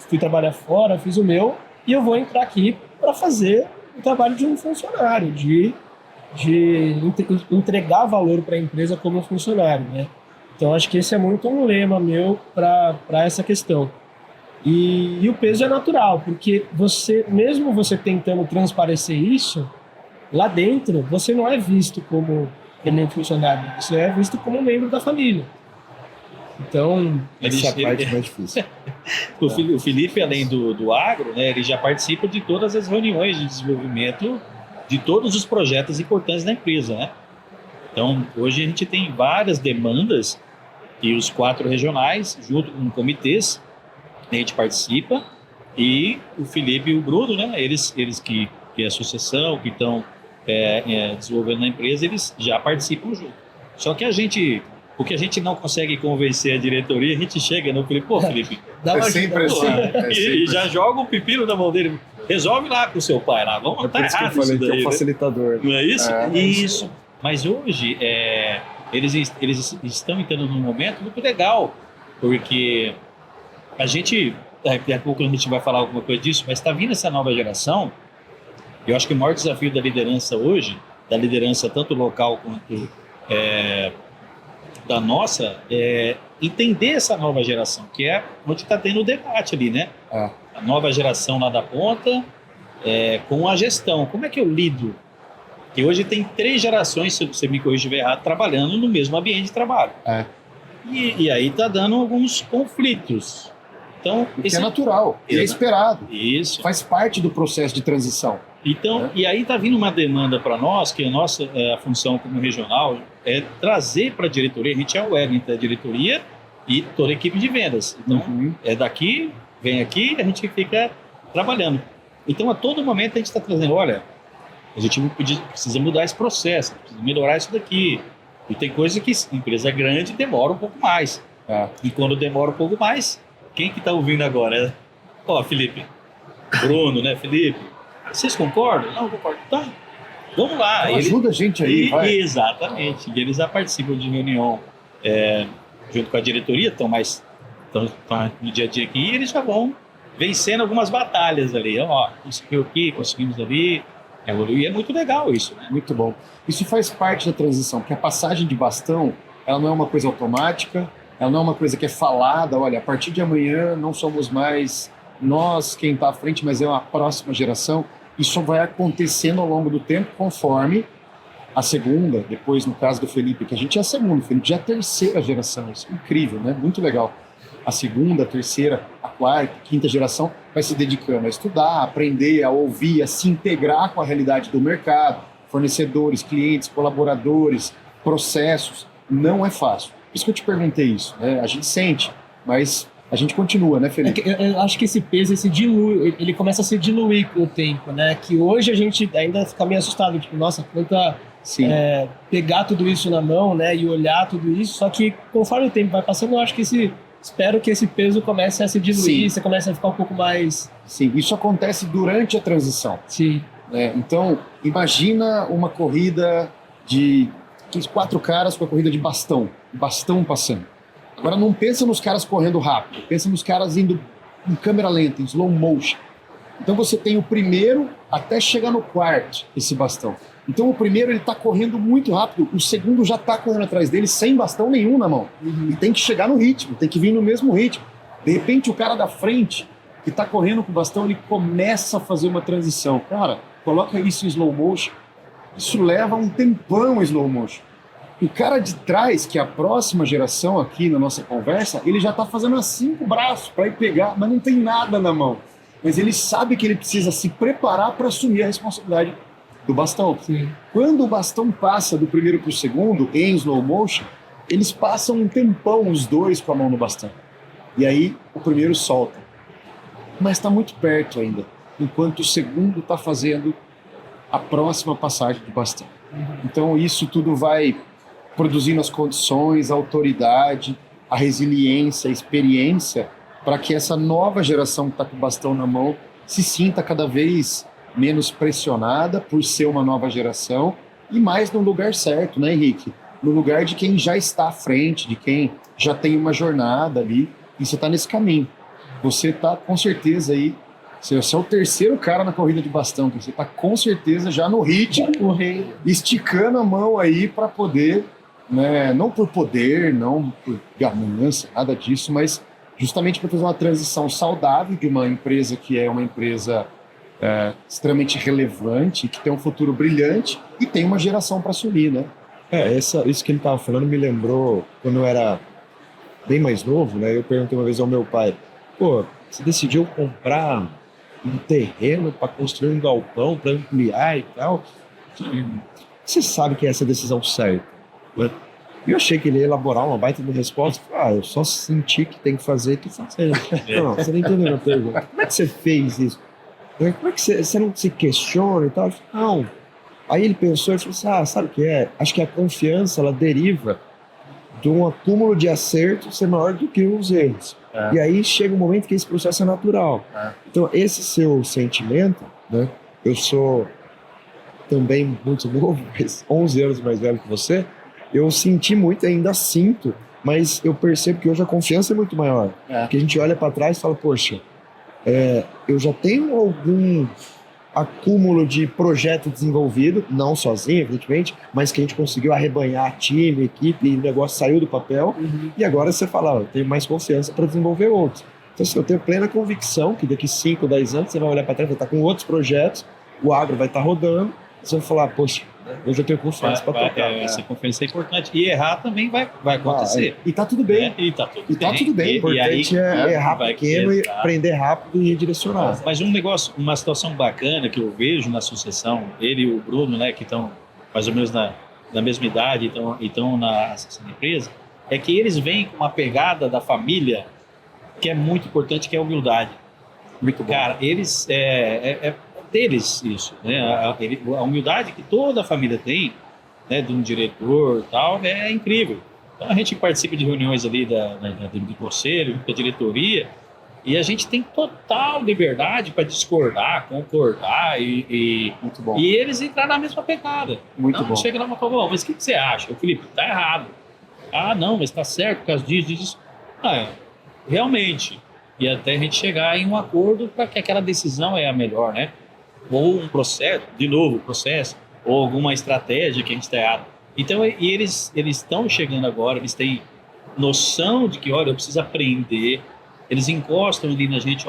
fui trabalhar fora, fiz o meu, e eu vou entrar aqui para fazer o trabalho de um funcionário, de entregar valor para a empresa como funcionário, né? Então acho que esse é muito um lema meu para essa questão. E o peso é natural, porque mesmo você tentando transparecer isso, lá dentro você não é visto como um funcionário, você é visto como um membro da família. Então, essa é a parte mais difícil. O Felipe, além do agro, né, ele já participa de todas as reuniões de desenvolvimento de todos os projetos importantes da empresa, né? Então, hoje a gente tem várias demandas e os 4 regionais, junto com comitês, a gente participa, e o Felipe e o Bruno, né, eles que é a associação, que estão desenvolvendo na empresa, eles já participam junto. Só que o que a gente não consegue convencer a diretoria, a gente chega no Felipe: pô, Felipe, dá uma sempre assim. E já joga o pepino na mão dele. Resolve lá com o seu pai lá. Vamos por isso que eu falei que é um facilitador. Não é isso? Isso. Mas hoje, eles estão entrando num momento muito legal, porque a gente, daqui a pouco a gente vai falar alguma coisa disso, mas está vindo essa nova geração. Eu acho que o maior desafio da liderança hoje, da liderança tanto local quanto da nossa, é entender essa nova geração, que é onde está tendo o debate ali, né? A nova geração lá da ponta, com a gestão. Como é que eu lido? Porque hoje tem 3 gerações, se você me corrigir se estiver errado, trabalhando no mesmo ambiente de trabalho. E aí está dando alguns conflitos. Então, Isso é natural, é esperado. Isso. Faz parte do processo de transição. Então, e aí está vindo uma demanda para nós, que a nossa função como regional é trazer para a diretoria, a gente é o entre a diretoria e toda a equipe de vendas. Então, é daqui, vem aqui, a gente fica trabalhando. Então, a todo momento a gente está trazendo: olha, a gente precisa mudar esse processo, precisa melhorar isso daqui. E tem coisa que empresa grande demora um pouco mais. E quando demora um pouco mais, quem que está ouvindo agora? Felipe, Bruno, né, Felipe? Vocês concordam? Não, concordo. Tá, vamos lá. Ajuda a gente aí, vai. Exatamente. E eles já participam de reunião junto com a diretoria, estão no dia a dia aqui, e eles já vão vencendo algumas batalhas ali. Conseguiu aqui, conseguimos ali. E é muito legal isso, né? Muito bom. Isso faz parte da transição, porque a passagem de bastão, ela não é uma coisa automática, ela não é uma coisa que é falada: olha, a partir de amanhã não somos mais nós quem está à frente, mas é uma próxima geração. Isso vai acontecendo ao longo do tempo, conforme a segunda, depois no caso do Felipe, que a gente é a segunda, o Felipe já é a terceira geração. Isso é incrível, né? Muito legal. a segunda, a terceira, a quarta, a quinta geração vai se dedicando a estudar, a aprender, a ouvir, a se integrar com a realidade do mercado, fornecedores, clientes, colaboradores, processos. Não é fácil. Por isso que eu te perguntei isso, né? A gente sente, mas a gente continua, né, Felipe? Eu acho que esse peso, ele começa a se diluir com o tempo, né? Que hoje a gente ainda fica meio assustado, tipo, nossa, quanta... pegar tudo isso na mão, né, e olhar tudo isso, só que conforme o tempo vai passando, eu acho que espero que esse peso comece a se diluir, você comece a ficar um pouco mais... Sim, isso acontece durante a transição. Sim. Então, imagina uma corrida de 4 caras com a corrida de bastão passando. Agora não pensa nos caras correndo rápido, pensa nos caras indo em câmera lenta, em slow motion. Então você tem o primeiro até chegar no quarto, esse bastão. Então o primeiro ele está correndo muito rápido, o segundo já está correndo atrás dele sem bastão nenhum na mão. E tem que chegar no ritmo, tem que vir no mesmo ritmo. De repente o cara da frente, que está correndo com o bastão, ele começa a fazer uma transição. Cara, coloca isso em slow motion, isso leva um tempão em slow motion. O cara de trás, que é a próxima geração aqui na nossa conversa, ele já está fazendo assim com o braço para ir pegar, mas não tem nada na mão. Mas ele sabe que ele precisa se preparar para assumir a responsabilidade do bastão. Sim. Quando o bastão passa do primeiro para o segundo, em slow motion, eles passam um tempão os dois com a mão no bastão. E aí o primeiro solta. Mas está muito perto ainda, enquanto o segundo está fazendo a próxima passagem de bastão. Então isso tudo vai produzindo as condições, a autoridade, a resiliência, a experiência, para que essa nova geração que está com o bastão na mão se sinta cada vez menos pressionada por ser uma nova geração e mais no lugar certo, né, Henrique? No lugar de quem já está à frente, de quem já tem uma jornada ali, e você está nesse caminho. Você está com certeza aí, você é o terceiro cara na corrida de bastão, você está com certeza já no ritmo, esticando a mão aí para poder, né, não por poder, não por ganância, nada disso, mas justamente para fazer uma transição saudável de uma empresa que é uma empresa extremamente relevante, que tem um futuro brilhante e tem uma geração para assumir, né? Isso que ele estava falando me lembrou quando eu era bem mais novo, né? Eu perguntei uma vez ao meu pai, pô, você decidiu comprar um terreno para construir um galpão, para ampliar e tal? Você sabe que é essa decisão certa? Eu achei que ele ia elaborar uma baita de resposta. Eu só senti que tem que fazer e tu fazer. Não, você não entendeu a pergunta. Como é que você fez isso? Como é que você não se questiona e tal? Eu falei, não. Aí ele pensou e falou assim, sabe o que é? Acho que a confiança, ela deriva de um acúmulo de acertos ser maior do que os erros. E aí chega um momento que esse processo é natural. Então, esse seu sentimento, né? Eu sou também muito novo, mas 11 anos mais velho que você, eu senti muito, ainda sinto, mas eu percebo que hoje a confiança é muito maior. Porque a gente olha para trás e fala, poxa, eu já tenho algum acúmulo de projeto desenvolvido, não sozinho, evidentemente, mas que a gente conseguiu arrebanhar time, equipe, e o negócio saiu do papel, e agora você fala, eu tenho mais confiança para desenvolver outros. Então, assim, eu tenho plena convicção que daqui 5, 10 anos você vai olhar para trás, vai estar com outros projetos, o agro vai estar rodando, você vai falar, poxa, eu já tenho confiança para tocar. Essa confiança é importante. E errar também vai acontecer. E tá tudo bem. E tá tudo bem. O importante é errar pequeno e aprender rápido e redirecionar. Mas uma situação bacana que eu vejo na sucessão, ele e o Bruno, né, que estão mais ou menos na mesma idade e estão na empresa, é que eles vêm com uma pegada da família que é muito importante, que é a humildade. Muito bom. Cara, eles... deles isso, né? A humildade que toda a família tem, né, de um diretor e tal, é incrível. Então a gente participa de reuniões ali do conselho, da diretoria, e a gente tem total liberdade para discordar, concordar Muito bom. E eles entrar na mesma pegada. Muito bom. Chega lá e fala, mas o que você acha? O Felipe, tá errado. Não, mas tá certo por causa disso. Realmente. E até a gente chegar em um acordo para que aquela decisão é a melhor, né? Ou um processo, ou alguma estratégia que a gente está errado. Então, e eles estão chegando agora, eles têm noção de que, olha, eu preciso aprender, eles encostam ali na gente,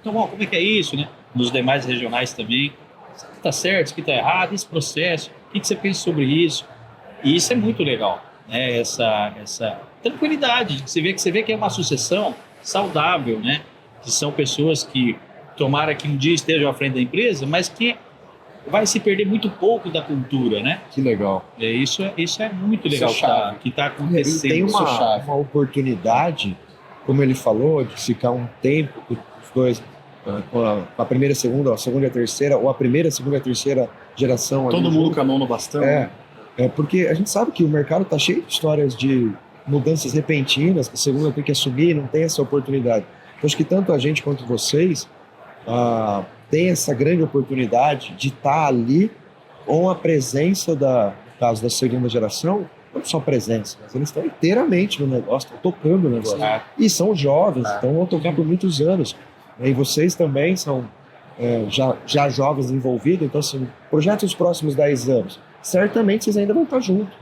então, como é que é isso, né? Nos demais regionais também, isso aqui está certo, isso aqui está errado, esse processo, o que você pensa sobre isso? E isso é muito legal, né? Essa tranquilidade, você vê que é uma sucessão saudável, né? Que são pessoas que tomara que um dia estejam à frente da empresa, mas que vai se perder muito pouco da cultura, né? Que legal. Isso é muito legal que tá acontecendo. E tem uma oportunidade, como ele falou, de ficar um tempo com os dois, com a primeira, segunda, a segunda e a terceira, ou a primeira, segunda e a terceira geração. Todo mundo com a mão no bastão. Porque a gente sabe que o mercado está cheio de histórias de mudanças repentinas, que a segunda tem que assumir, não tem essa oportunidade. Então, acho que tanto a gente quanto vocês tem essa grande oportunidade de estar ali com a presença no caso da segunda geração, não só presença, mas eles estão inteiramente no negócio, estão tocando o negócio. E são jovens, então vão tocar por muitos anos. E vocês também são já jovens envolvidos, então assim, projetos dos próximos 10 anos, certamente vocês ainda vão estar juntos.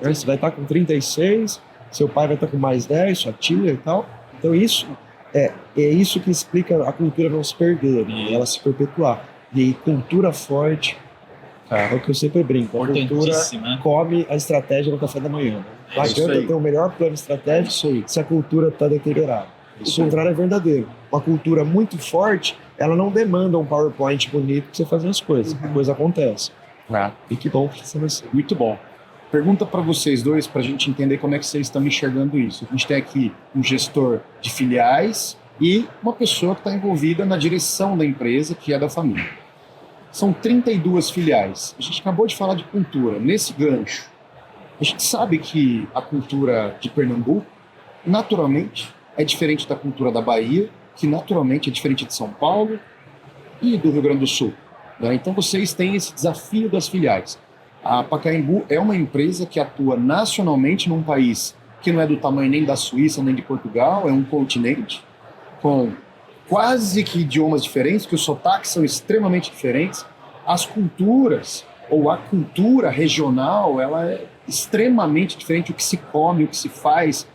Você vai estar com 36, seu pai vai estar com mais 10, sua tia e tal. Então isso é isso que explica a cultura não se perder, né? Ela se perpetuar. E cultura forte é o que eu sempre brinco. A cultura come a estratégia no café da manhã. Né? Não adianta ter o melhor plano estratégico se a cultura está deteriorada. O contrário é verdadeiro. Uma cultura muito forte, ela não demanda um PowerPoint bonito para você fazer as coisas. A coisa acontece. E que bom que você vai ser. Muito bom. Pergunta para vocês dois, para a gente entender como é que vocês estão enxergando isso. A gente tem aqui um gestor de filiais e uma pessoa que está envolvida na direção da empresa, que é da família. São 32 filiais. A gente acabou de falar de cultura. Nesse gancho, a gente sabe que a cultura de Pernambuco, naturalmente, é diferente da cultura da Bahia, que naturalmente é diferente de São Paulo e do Rio Grande do Sul. Né? Então vocês têm esse desafio das filiais. A Pacaembu é uma empresa que atua nacionalmente num país que não é do tamanho nem da Suíça, nem de Portugal, é um continente com quase que idiomas diferentes, que os sotaques são extremamente diferentes. As culturas, ou a cultura regional, ela é extremamente diferente, o que se come, o que se faz,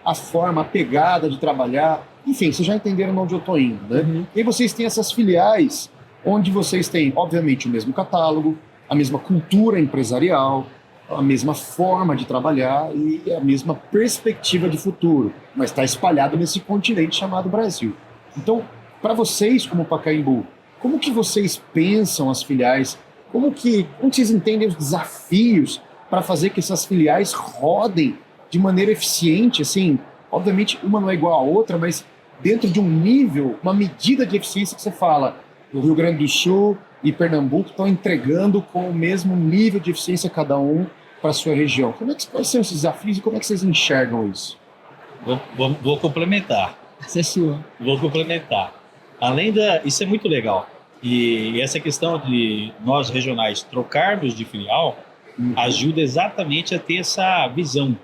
a forma, a pegada de trabalhar. Enfim, vocês já entenderam onde eu estou indo, né? E aí vocês têm essas filiais, onde vocês têm, obviamente, o mesmo catálogo, a mesma cultura empresarial, a mesma forma de trabalhar e a mesma perspectiva de futuro, mas está espalhado nesse continente chamado Brasil. Então, para vocês como Pacaembu, como que vocês pensam as filiais? Como que vocês entendem os desafios para fazer que essas filiais rodem de maneira eficiente? Assim, obviamente uma não é igual à outra, mas dentro de um nível, uma medida de eficiência que você fala, o Rio Grande do Sul e Pernambuco estão entregando com o mesmo nível de eficiência cada um para a sua região. Quais são esses desafios e como é que vocês enxergam isso? Vou complementar. Essa é sua. Vou complementar. Isso é muito legal. E essa questão de nós regionais trocarmos de filial ajuda exatamente a ter essa visão.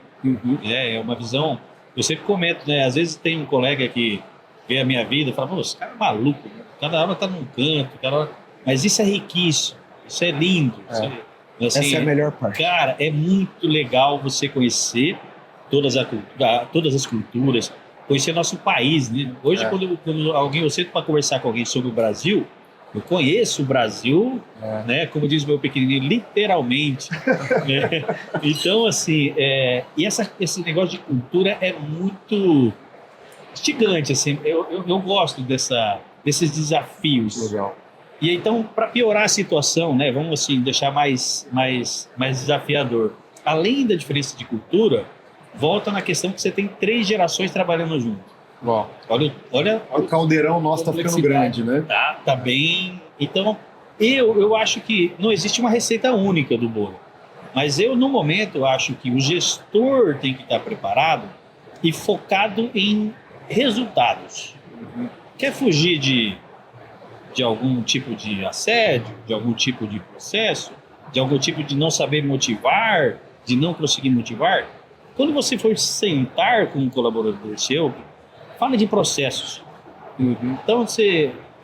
É uma visão. Eu sempre comento, né? Às vezes tem um colega que vê a minha vida e fala: esse cara é maluco, cada hora está num canto, mas isso é riquíssimo, isso é lindo. Assim, essa é a melhor parte. Cara, é muito legal você conhecer todas as culturas, conhecer nosso país, né? Hoje, quando alguém, eu sento para conversar com alguém sobre o Brasil, eu conheço o Brasil, né? Como diz o meu pequenininho, literalmente. Né? Então, assim, e esse negócio de cultura é muito instigante, assim. Eu gosto desses desafios. Legal. E então, para piorar a situação, né? Vamos assim deixar mais desafiador. Além da diferença de cultura, volta na questão que você tem 3 gerações trabalhando junto. Olha o caldeirão nosso está ficando grande, né? Tá bem. Então, eu acho que não existe uma receita única do bolo. Mas no momento, acho que o gestor tem que estar preparado e focado em resultados. Quer fugir de algum tipo de assédio, de algum tipo de processo, de algum tipo de não saber motivar, de não conseguir motivar? Quando você for sentar com um colaborador seu, fala de processos. Então,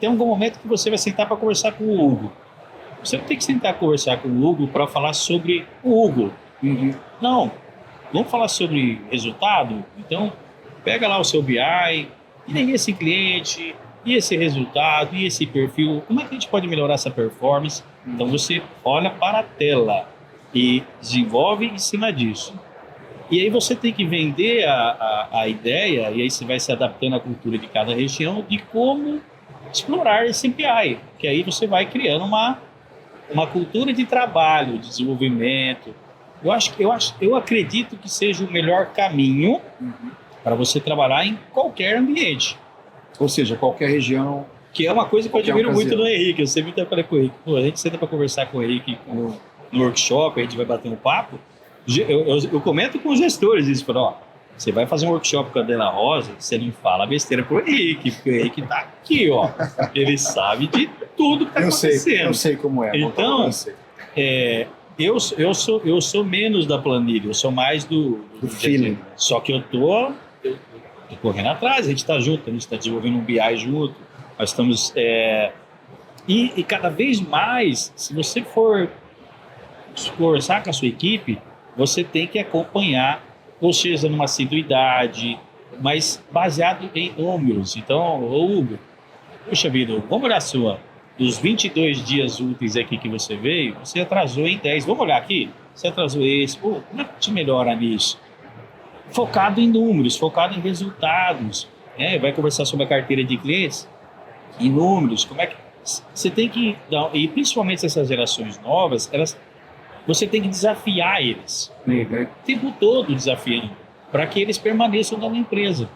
tem algum momento que você vai sentar para conversar com o Hugo. Você não tem que sentar para conversar com o Hugo para falar sobre o Hugo. Não. Vamos falar sobre resultado? Então, pega lá o seu BI, e esse cliente, e esse resultado, e esse perfil. Como é que a gente pode melhorar essa performance? Então, você olha para a tela e desenvolve em cima disso. E aí você tem que vender a ideia, e aí você vai se adaptando à cultura de cada região, de como explorar esse MPI, que aí você vai criando uma cultura de trabalho, de desenvolvimento. Eu acredito que seja o melhor caminho para você trabalhar em qualquer ambiente. Ou seja, qualquer região. Que é uma coisa que eu Qualquer admiro muito ocasião. no Henrique. Eu sempre falei com o Henrique, pô, a gente senta para conversar com o Henrique no workshop, a gente vai bater um papo. Eu comento com os gestores isso, falo, ó, você vai fazer um workshop com a Dela Rosa, você não fala besteira pro Henrique, porque o Henrique tá aqui, ó. Ele sabe de tudo que tá acontecendo. Eu sei como é. Então, eu sei. eu sou menos da planilha, eu sou mais do feeling. Só que eu tô correndo atrás, a gente tá junto, a gente tá desenvolvendo um BI junto, nós estamos... E cada vez mais, se você for conversar com a sua equipe, você tem que acompanhar, ou seja, numa assiduidade, mas baseado em números. Então, Hugo, puxa vida, vamos olhar a sua. Dos 22 dias úteis aqui que você veio, você atrasou em 10. Vamos olhar aqui? Você atrasou esse. Pô, como é que te melhora nisso? Focado em números, focado em resultados. Né? Vai conversar sobre a carteira de clientes, em números. Como é que você tem que dar, e principalmente essas gerações novas, você tem que desafiar eles. O tempo todo desafiando, para que eles permaneçam na empresa.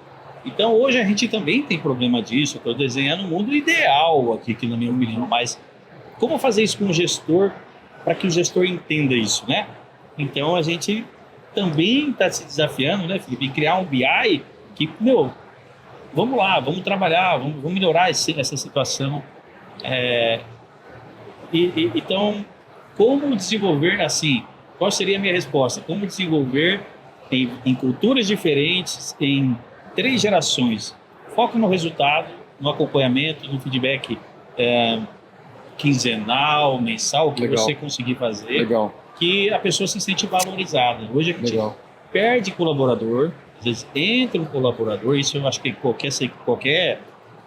Então, hoje a gente também tem problema disso. Estou desenhando um mundo ideal aqui, na minha opinião, mas como fazer isso com o gestor, para que o gestor entenda isso, né? Então, a gente também está se desafiando, né, Felipe, em criar um BI que, vamos lá, vamos trabalhar, vamos melhorar essa situação. Então, como desenvolver assim? Qual seria a minha resposta? Como desenvolver em culturas diferentes, em 3 gerações? Foco no resultado, no acompanhamento, no feedback quinzenal, mensal, o que Legal. você conseguir fazer, Legal. que a pessoa se sente valorizada. Hoje a gente Legal. perde colaborador, às vezes entra um colaborador, isso eu acho que qualquer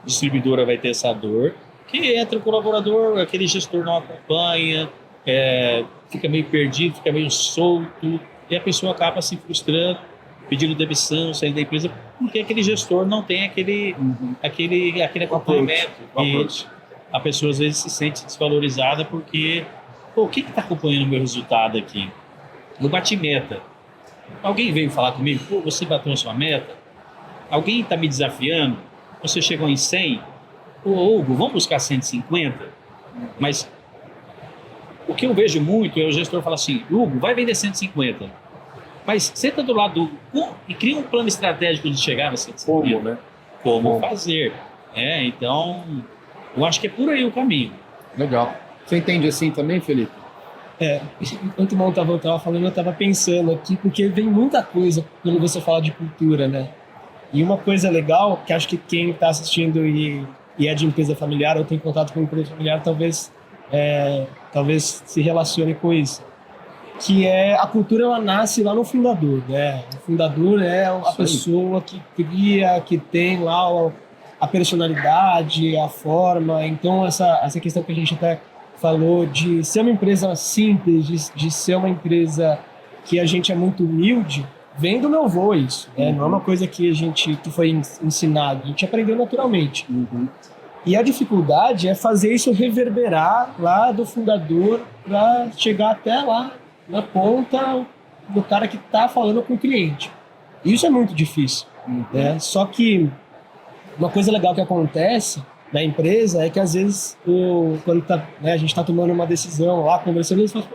distribuidora vai ter essa dor, que entra o colaborador, aquele gestor não acompanha, fica meio perdido, fica meio solto, e a pessoa acaba se frustrando, pedindo demissão, saindo da empresa, porque aquele gestor não tem aquele acompanhamento. E a pessoa às vezes se sente desvalorizada porque, pô, quem que está acompanhando o meu resultado aqui? Eu bati meta. Alguém veio falar comigo, pô, você bateu a sua meta? Alguém está me desafiando? Você chegou em 100? Ô, Hugo, vamos buscar 150? Mas o que eu vejo muito é o gestor falar assim, Hugo, vai vender 150. Mas senta do lado do Hugo e cria um plano estratégico de chegar a 150. Como, né? Como fazer. Então, eu acho que é por aí o caminho. Legal. Você entende assim também, Felipe? Enquanto o Montavão estava falando, eu estava pensando aqui, porque vem muita coisa quando você fala de cultura, né? E uma coisa legal, que acho que quem está assistindo e é de empresa familiar ou tem contato com empresa familiar, talvez se relacione com isso. Que é a cultura, ela nasce lá no fundador, né? O fundador é a pessoa que cria, que tem lá a personalidade, a forma. Então, essa questão que a gente até falou de ser uma empresa simples, de ser uma empresa que a gente é muito humilde, vem do meu avô isso, né? Não é uma coisa que foi ensinado, a gente aprendeu naturalmente. E a dificuldade é fazer isso reverberar lá do fundador para chegar até lá na ponta do cara que está falando com o cliente. Isso é muito difícil, né? Só que uma coisa legal que acontece na empresa é que às vezes quando a gente está tomando uma decisão lá, conversando, eles falam,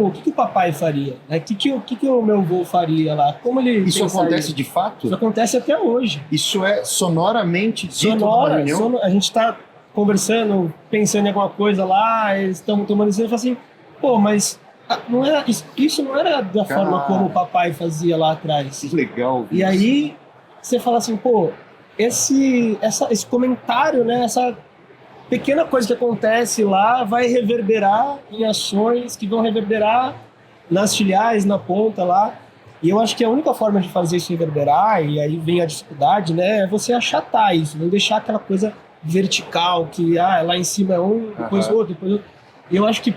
o que o papai faria? O que o meu avô faria lá? Como ele Isso pensaria? acontece de fato? Isso acontece até hoje. Isso é sonoramente dito numa reunião? A gente está conversando, pensando em alguma coisa lá, eles estão tomando decisão e falam assim, pô, mas não era, isso não era da forma como o papai fazia lá atrás. Que legal. E aí você fala assim, pô, esse comentário, né, essa pequena coisa que acontece lá vai reverberar em ações que vão reverberar nas filiais, na ponta lá. E eu acho que a única forma de fazer isso reverberar, e aí vem a dificuldade, né, é você achatar isso, não deixar aquela coisa vertical, que lá em cima é um, depois outro, depois outro. E eu acho que,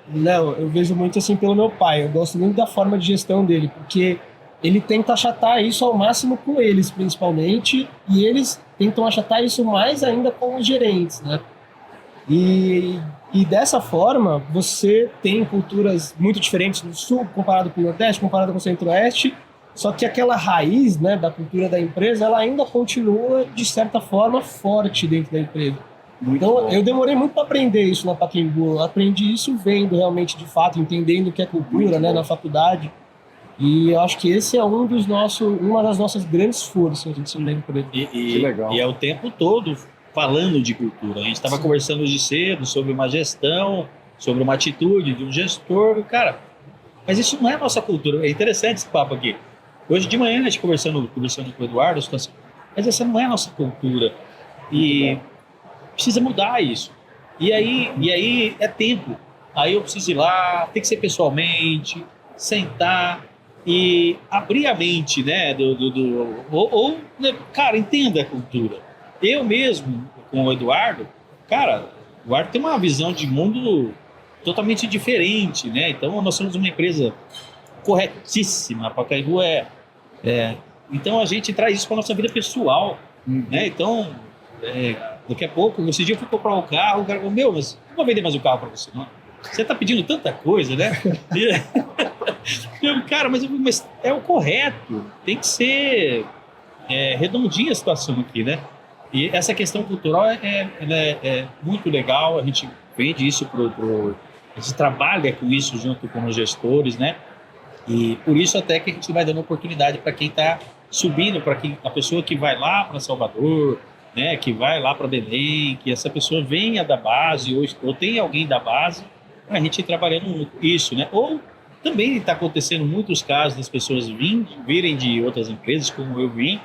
né, eu vejo muito assim pelo meu pai, eu gosto muito da forma de gestão dele, porque ele tenta achatar isso ao máximo com eles, principalmente, e eles tentam achatar isso mais ainda com os gerentes, né? E dessa forma, você tem culturas muito diferentes no Sul, comparado com o Nordeste, comparado com o Centro-Oeste, só que aquela raiz, né, da cultura da empresa, ela ainda continua, de certa forma, forte dentro da empresa. Então, eu demorei muito para aprender isso na Pacaembu. Eu aprendi isso vendo realmente, de fato, entendendo o que é cultura, né, na faculdade. E eu acho que esse é uma das nossas grandes forças dentro da empresa. Que legal. E é o tempo todo falando de cultura. A gente estava conversando hoje cedo sobre uma gestão, sobre uma atitude de um gestor. Cara, mas isso não é a nossa cultura. É interessante esse papo aqui. Hoje de manhã, a gente conversando com o Eduardo, assim, mas essa não é a nossa cultura. E precisa mudar isso. E aí é tempo. Aí eu preciso ir lá, tem que ser pessoalmente, sentar e abrir a mente, né? Né, cara, entenda a cultura. Eu mesmo, com o Eduardo, cara, o Eduardo tem uma visão de mundo totalmente diferente, né? Então, nós somos uma empresa corretíssima. A Pacaembu então, a gente traz isso para a nossa vida pessoal, né? Então, daqui a pouco, esse dia eu fui comprar um carro, o cara falou, mas não vou vender mais o carro para você, não. Você está pedindo tanta coisa, né? Cara, mas é o correto. Tem que ser redondinha a situação aqui, né? E essa questão cultural é muito legal. A gente vende isso a gente trabalha com isso junto com os gestores, né? E por isso até que a gente vai dando oportunidade para quem está subindo, para a pessoa que vai lá para Salvador, né? Que vai lá para Belém, que essa pessoa venha da base ou tenha alguém da base, a gente trabalhando isso, né? Ou também está acontecendo muitos casos das pessoas virem de outras empresas, como eu vim,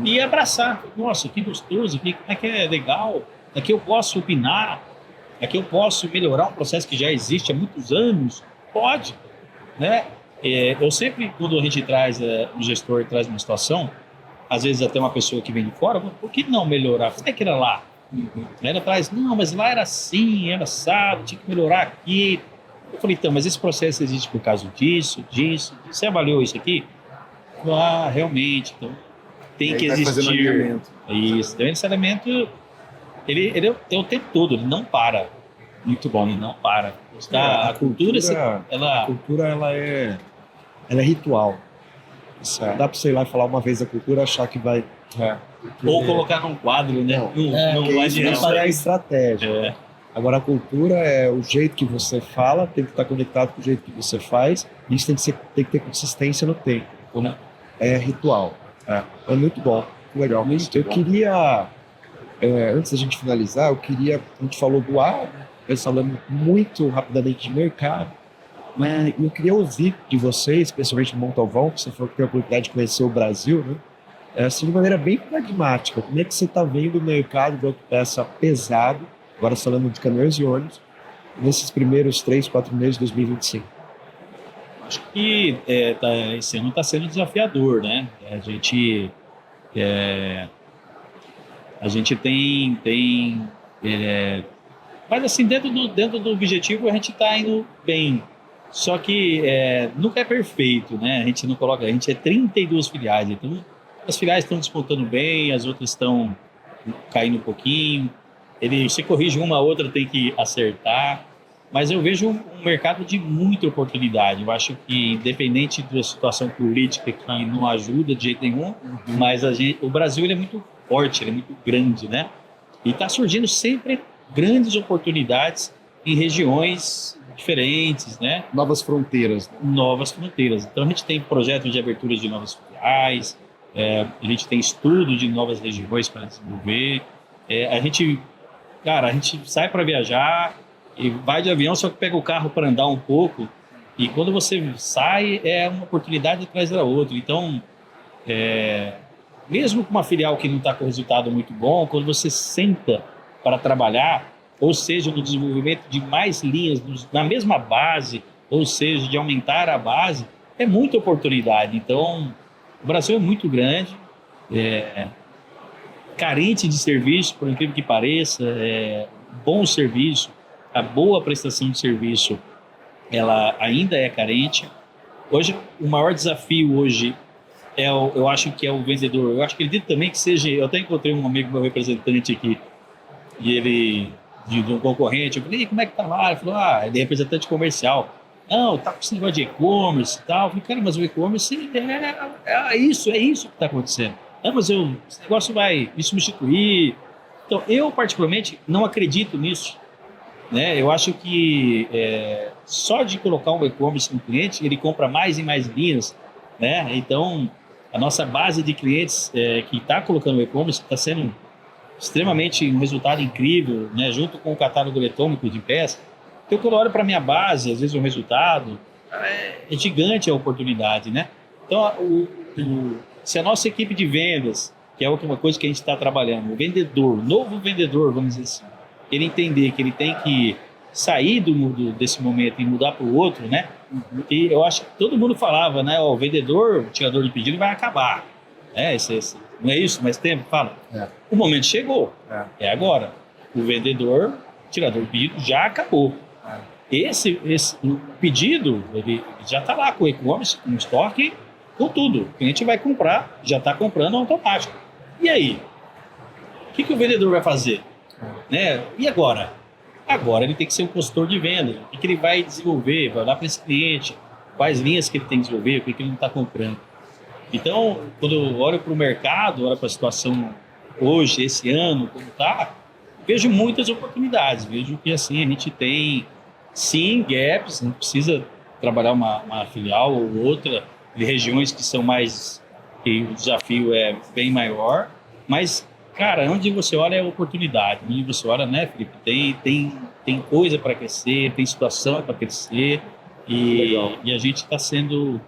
e abraçar. Nossa, que gostoso, como é que é legal. Aqui eu posso opinar, aqui eu posso melhorar um processo que já existe há muitos anos. Pode, né? Eu sempre, quando a gente traz, um gestor traz uma situação, às vezes até uma pessoa que vem de fora, por que não melhorar? Como é que era lá? Ela traz, não, mas lá era assim, era assado, tinha que melhorar aqui. Eu falei, então, mas esse processo existe por causa disso. Você avaliou isso aqui? Ah, realmente, então tem que existir. Isso, então esse elemento, ele é o tempo todo, ele não para. Muito bom. Ele não para. A cultura, ela é ritual. Não dá para você ir lá e falar uma vez a cultura, achar que vai... Ou colocar num quadro, né? Isso é a estratégia. Agora, a cultura é o jeito que você fala, tem que estar conectado com o jeito que você faz, e isso tem que ter consistência no tempo. Né? É ritual. É muito bom, legal. Eu queria, antes da gente finalizar, a gente falou do ar, falando muito rapidamente de mercado, mas eu queria ouvir de vocês, especialmente no Montalvão, que você falou que tem a oportunidade de conhecer o Brasil, né? Assim, de maneira bem pragmática, como é que você está vendo o mercado de autopeça pesado, agora falando de caminhões e ônibus, nesses primeiros 3, 4 meses de 2025? Acho que esse ano está sendo desafiador, né? A gente tem mas assim, dentro do objetivo a gente está indo bem. Só que nunca é perfeito, né? A gente é 32 filiais, então as filiais estão despontando bem, as outras estão caindo um pouquinho. Se corrige uma, a outra tem que acertar. Mas eu vejo um mercado de muita oportunidade. Eu acho que, independente da situação política que não ajuda de jeito nenhum, mas o Brasil ele é muito forte, ele é muito grande, né? E está surgindo sempre grandes oportunidades em regiões diferentes, né? Novas fronteiras. Novas fronteiras. Então, a gente tem projetos de abertura de novas filiais, a gente tem estudo de novas regiões para desenvolver. A gente sai para viajar e vai de avião, só que pega o carro para andar um pouco. E quando você sai, é uma oportunidade atrás da outra. Então, mesmo com uma filial que não está com resultado muito bom, quando você senta para trabalhar, ou seja, no desenvolvimento de mais linhas na mesma base, ou seja, de aumentar a base, é muita oportunidade. Então, o Brasil é muito grande, carente de serviço, por incrível que pareça, bom serviço, a boa prestação de serviço, ela ainda é carente. Hoje, o maior desafio hoje eu acho que é o vendedor. Eu acredito também que seja... Eu até encontrei um amigo meu representante aqui, e ele, de um concorrente, eu falei, como é que tá lá? Ele falou, ele é representante comercial. Não, tá com esse negócio de e-commerce e tal. Eu falei, cara, mas o e-commerce é isso que está acontecendo. Não, mas esse negócio vai me substituir. Então, eu particularmente não acredito nisso, né? Eu acho que só de colocar um e-commerce no cliente, ele compra mais e mais linhas, né? Então, a nossa base de clientes que está colocando o e-commerce está sendo extremamente um resultado incrível, né? Junto com o catálogo eletrônico de peça. Então, quando eu olho para a minha base, às vezes o resultado é gigante a oportunidade, né? Então, se a nossa equipe de vendas, que é uma coisa que a gente está trabalhando, o vendedor, o novo vendedor, vamos dizer assim, ele entender que ele tem que sair desse momento e mudar para o outro, né? E eu acho que todo mundo falava, né? O vendedor, o tirador de pedido vai acabar. Não é isso? Mais tempo? Fala. O momento chegou. É agora. O vendedor, tirador de pedido, já acabou. Esse pedido, ele já está lá com o e-commerce, com o estoque, com tudo. O cliente vai comprar, já está comprando automático. E aí? O que o vendedor vai fazer? Né? E agora? Agora ele tem que ser um consultor de venda. O que ele vai desenvolver? Vai olhar para esse cliente, quais linhas que ele tem que desenvolver, o que ele não está comprando. Então, quando eu olho para o mercado, olho para a situação hoje, esse ano, como está, vejo muitas oportunidades. Vejo que assim, a gente tem, sim, gaps, a gente precisa trabalhar uma filial ou outra de regiões que são mais... que o desafio é bem maior, mas, cara, onde você olha é oportunidade. Onde você olha, né, Felipe, tem coisa para crescer, tem situação para crescer e a gente está sendo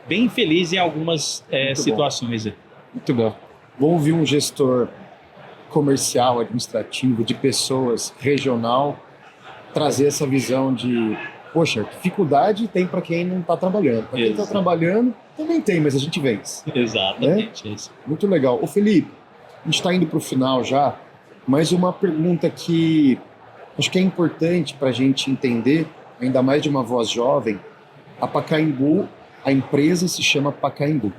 bem feliz em algumas situações. Muito bom. Vamos ouvir um gestor comercial, administrativo, de pessoas, regional, trazer essa visão de, poxa, dificuldade tem para quem não está trabalhando. Para quem está trabalhando, também tem, mas a gente vence. Exatamente. Né? Muito legal. Ô Felipe, a gente está indo para o final já, mas uma pergunta que acho que é importante para a gente entender, ainda mais de uma voz jovem, a Pacaembu, a empresa se chama Pacaembu.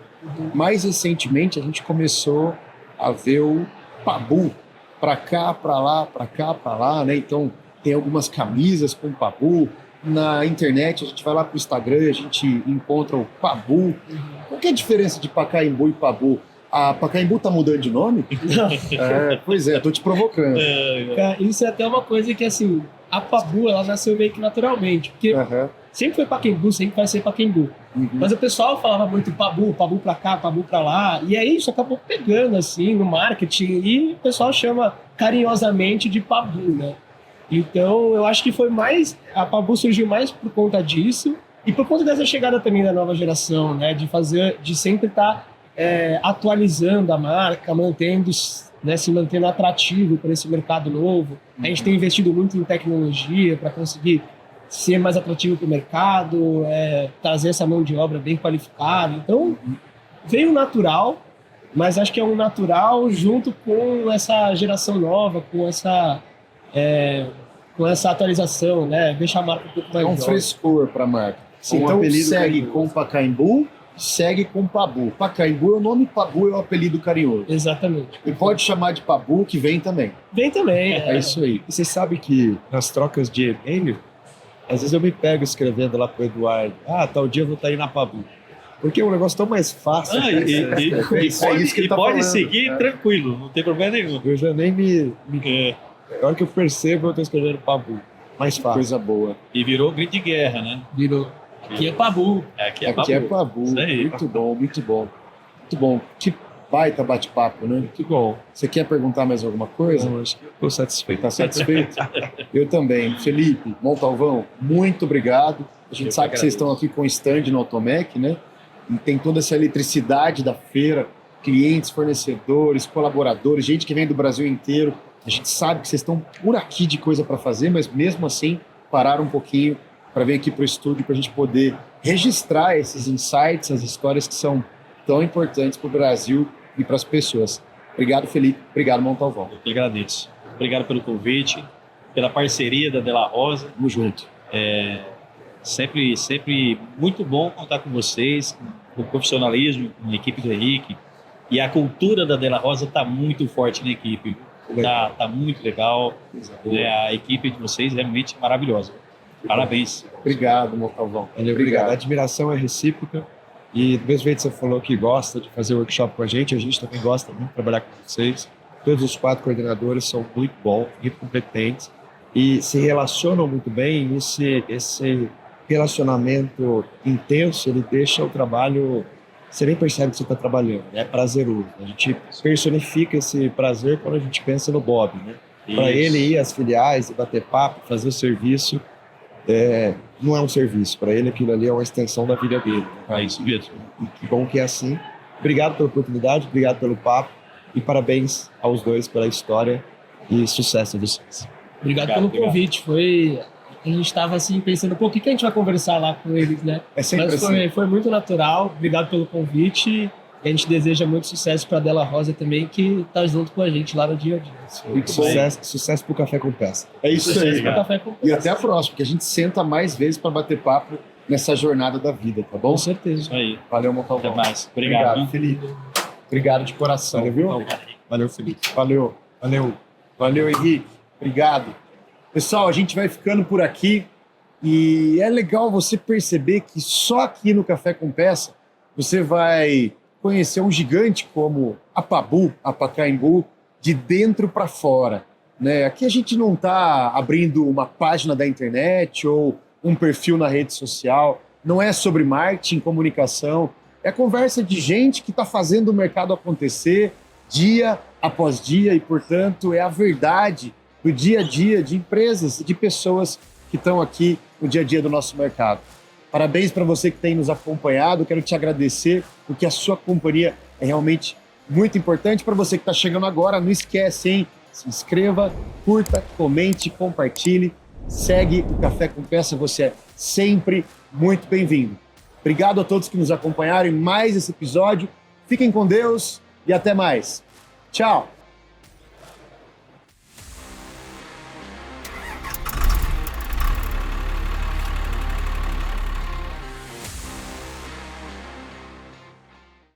Mais recentemente, a gente começou a ver o Pabu, para cá, para lá, para cá, para lá, né? Então, tem algumas camisas com Pabu. Na internet, a gente vai lá pro Instagram, a gente encontra o Pabu. Qual que é a diferença de Pacaembu e Pabu? A Pacaembu tá mudando de nome? Pois é, tô te provocando. Cara, isso é até uma coisa que, assim, a Pabu, ela nasceu meio que naturalmente, porque sempre foi Pacaembu, sempre vai ser Pacaembu. Mas o pessoal falava muito Pabu, Pabu pra cá, Pabu pra lá, e aí isso acabou pegando, assim, no marketing, e o pessoal chama carinhosamente de Pabu, né? Então, eu acho que foi mais... A Pabu surgiu mais por conta disso e por conta dessa chegada também da nova geração, né? De sempre estar atualizando a marca, se mantendo atrativo para esse mercado novo. A gente tem investido muito em tecnologia para conseguir ser mais atrativo para o mercado, trazer essa mão de obra bem qualificada. Então, veio natural, mas acho que é um natural junto com essa geração nova, com essa atualização, né? Deixa a marca um pouco mais jovem. Frescor para a marca. Sim, então segue com Pacaembu, segue com Pabu. Pacaembu é o nome, Pabu é o apelido carinhoso. Exatamente. E pode chamar de Pabu, que vem também. Vem também. É isso aí. E você sabe que nas trocas de e-mail, às vezes eu me pego escrevendo lá pro Eduardo, tal dia eu vou estar aí na Pabu. Porque é um negócio tão mais fácil. E pode seguir tranquilo, não tem problema nenhum. Eu já nem a hora que eu percebo, eu tô escrevendo Pabu. Mais fácil. Coisa boa. E virou grito de guerra, né? Virou. Aqui é Pabu. Aqui é Pabu. Isso aí. Muito bom, muito bom. Muito bom. Que baita bate-papo, né? Muito bom. Você quer perguntar mais alguma coisa? Não, acho que eu estou satisfeito. Está satisfeito? Eu também. Felipe, Montalvão, muito obrigado. A gente sabe que vocês estão aqui com o stand no Automec, né? E tem toda essa eletricidade da feira, clientes, fornecedores, colaboradores, gente que vem do Brasil inteiro. A gente sabe que vocês estão por aqui de coisa para fazer, mas mesmo assim, pararam um pouquinho para vir aqui para o estúdio para a gente poder registrar esses insights, as histórias que são tão importantes para o Brasil e para as pessoas. Obrigado, Felipe. Obrigado, Montalvão. Eu que agradeço. Obrigado pelo convite, pela parceria da Della Rosa. Tamo junto. Sempre muito bom contar com vocês, com o profissionalismo na equipe do Henrique. E a cultura da Della Rosa está muito forte na equipe. Tá muito legal. A equipe de vocês é realmente maravilhosa. Parabéns. Obrigado, Montalvão. Obrigado. A admiração é recíproca. E do mesmo jeito que você falou que gosta de fazer workshop com a gente também gosta muito de trabalhar com vocês. Todos os 4 coordenadores são muito bons, muito competentes e se relacionam muito bem. Esse relacionamento intenso, ele deixa o trabalho... Você nem percebe que você está trabalhando, é prazeroso. A gente personifica esse prazer quando a gente pensa no Bob, né? Para ele ir às filiais e bater papo, fazer o serviço, não é um serviço. Para ele aquilo ali é uma extensão da vida dele. É isso mesmo. E que bom que é assim. Obrigado pela oportunidade, obrigado pelo papo e parabéns aos dois pela história e sucesso de vocês. Obrigado pelo convite. A gente estava assim pensando, o que a gente vai conversar lá com eles, né? É sempre Mas foi muito natural. Obrigado pelo convite. A gente deseja muito sucesso para a Della Rosa também, que está junto com a gente lá no dia a dia. Muito Sucesso pro Café com Peça. É isso aí. Café com E até a próxima, que a gente senta mais vezes para bater papo nessa jornada da vida, tá bom? Com certeza. Isso aí. Valeu, Montalvão. Até mais. Obrigado. Felipe. Obrigado de coração, viu? Valeu, Felipe. Valeu. Valeu, Henrique. Obrigado. Pessoal, a gente vai ficando por aqui e é legal você perceber que só aqui no Café com Peça você vai conhecer um gigante como a Pabu, a Pacaembu, de dentro para fora, né? Aqui a gente não está abrindo uma página da internet ou um perfil na rede social, não é sobre marketing, comunicação, é conversa de gente que está fazendo o mercado acontecer dia após dia e, portanto, é a verdade do dia a dia de empresas e de pessoas que estão aqui no dia a dia do nosso mercado. Parabéns para você que tem nos acompanhado, quero te agradecer, porque a sua companhia é realmente muito importante. Para você que está chegando agora, não esquece, hein? Se inscreva, curta, comente, compartilhe, segue o Café com Peça, você é sempre muito bem-vindo. Obrigado a todos que nos acompanharam em mais esse episódio, fiquem com Deus e até mais. Tchau!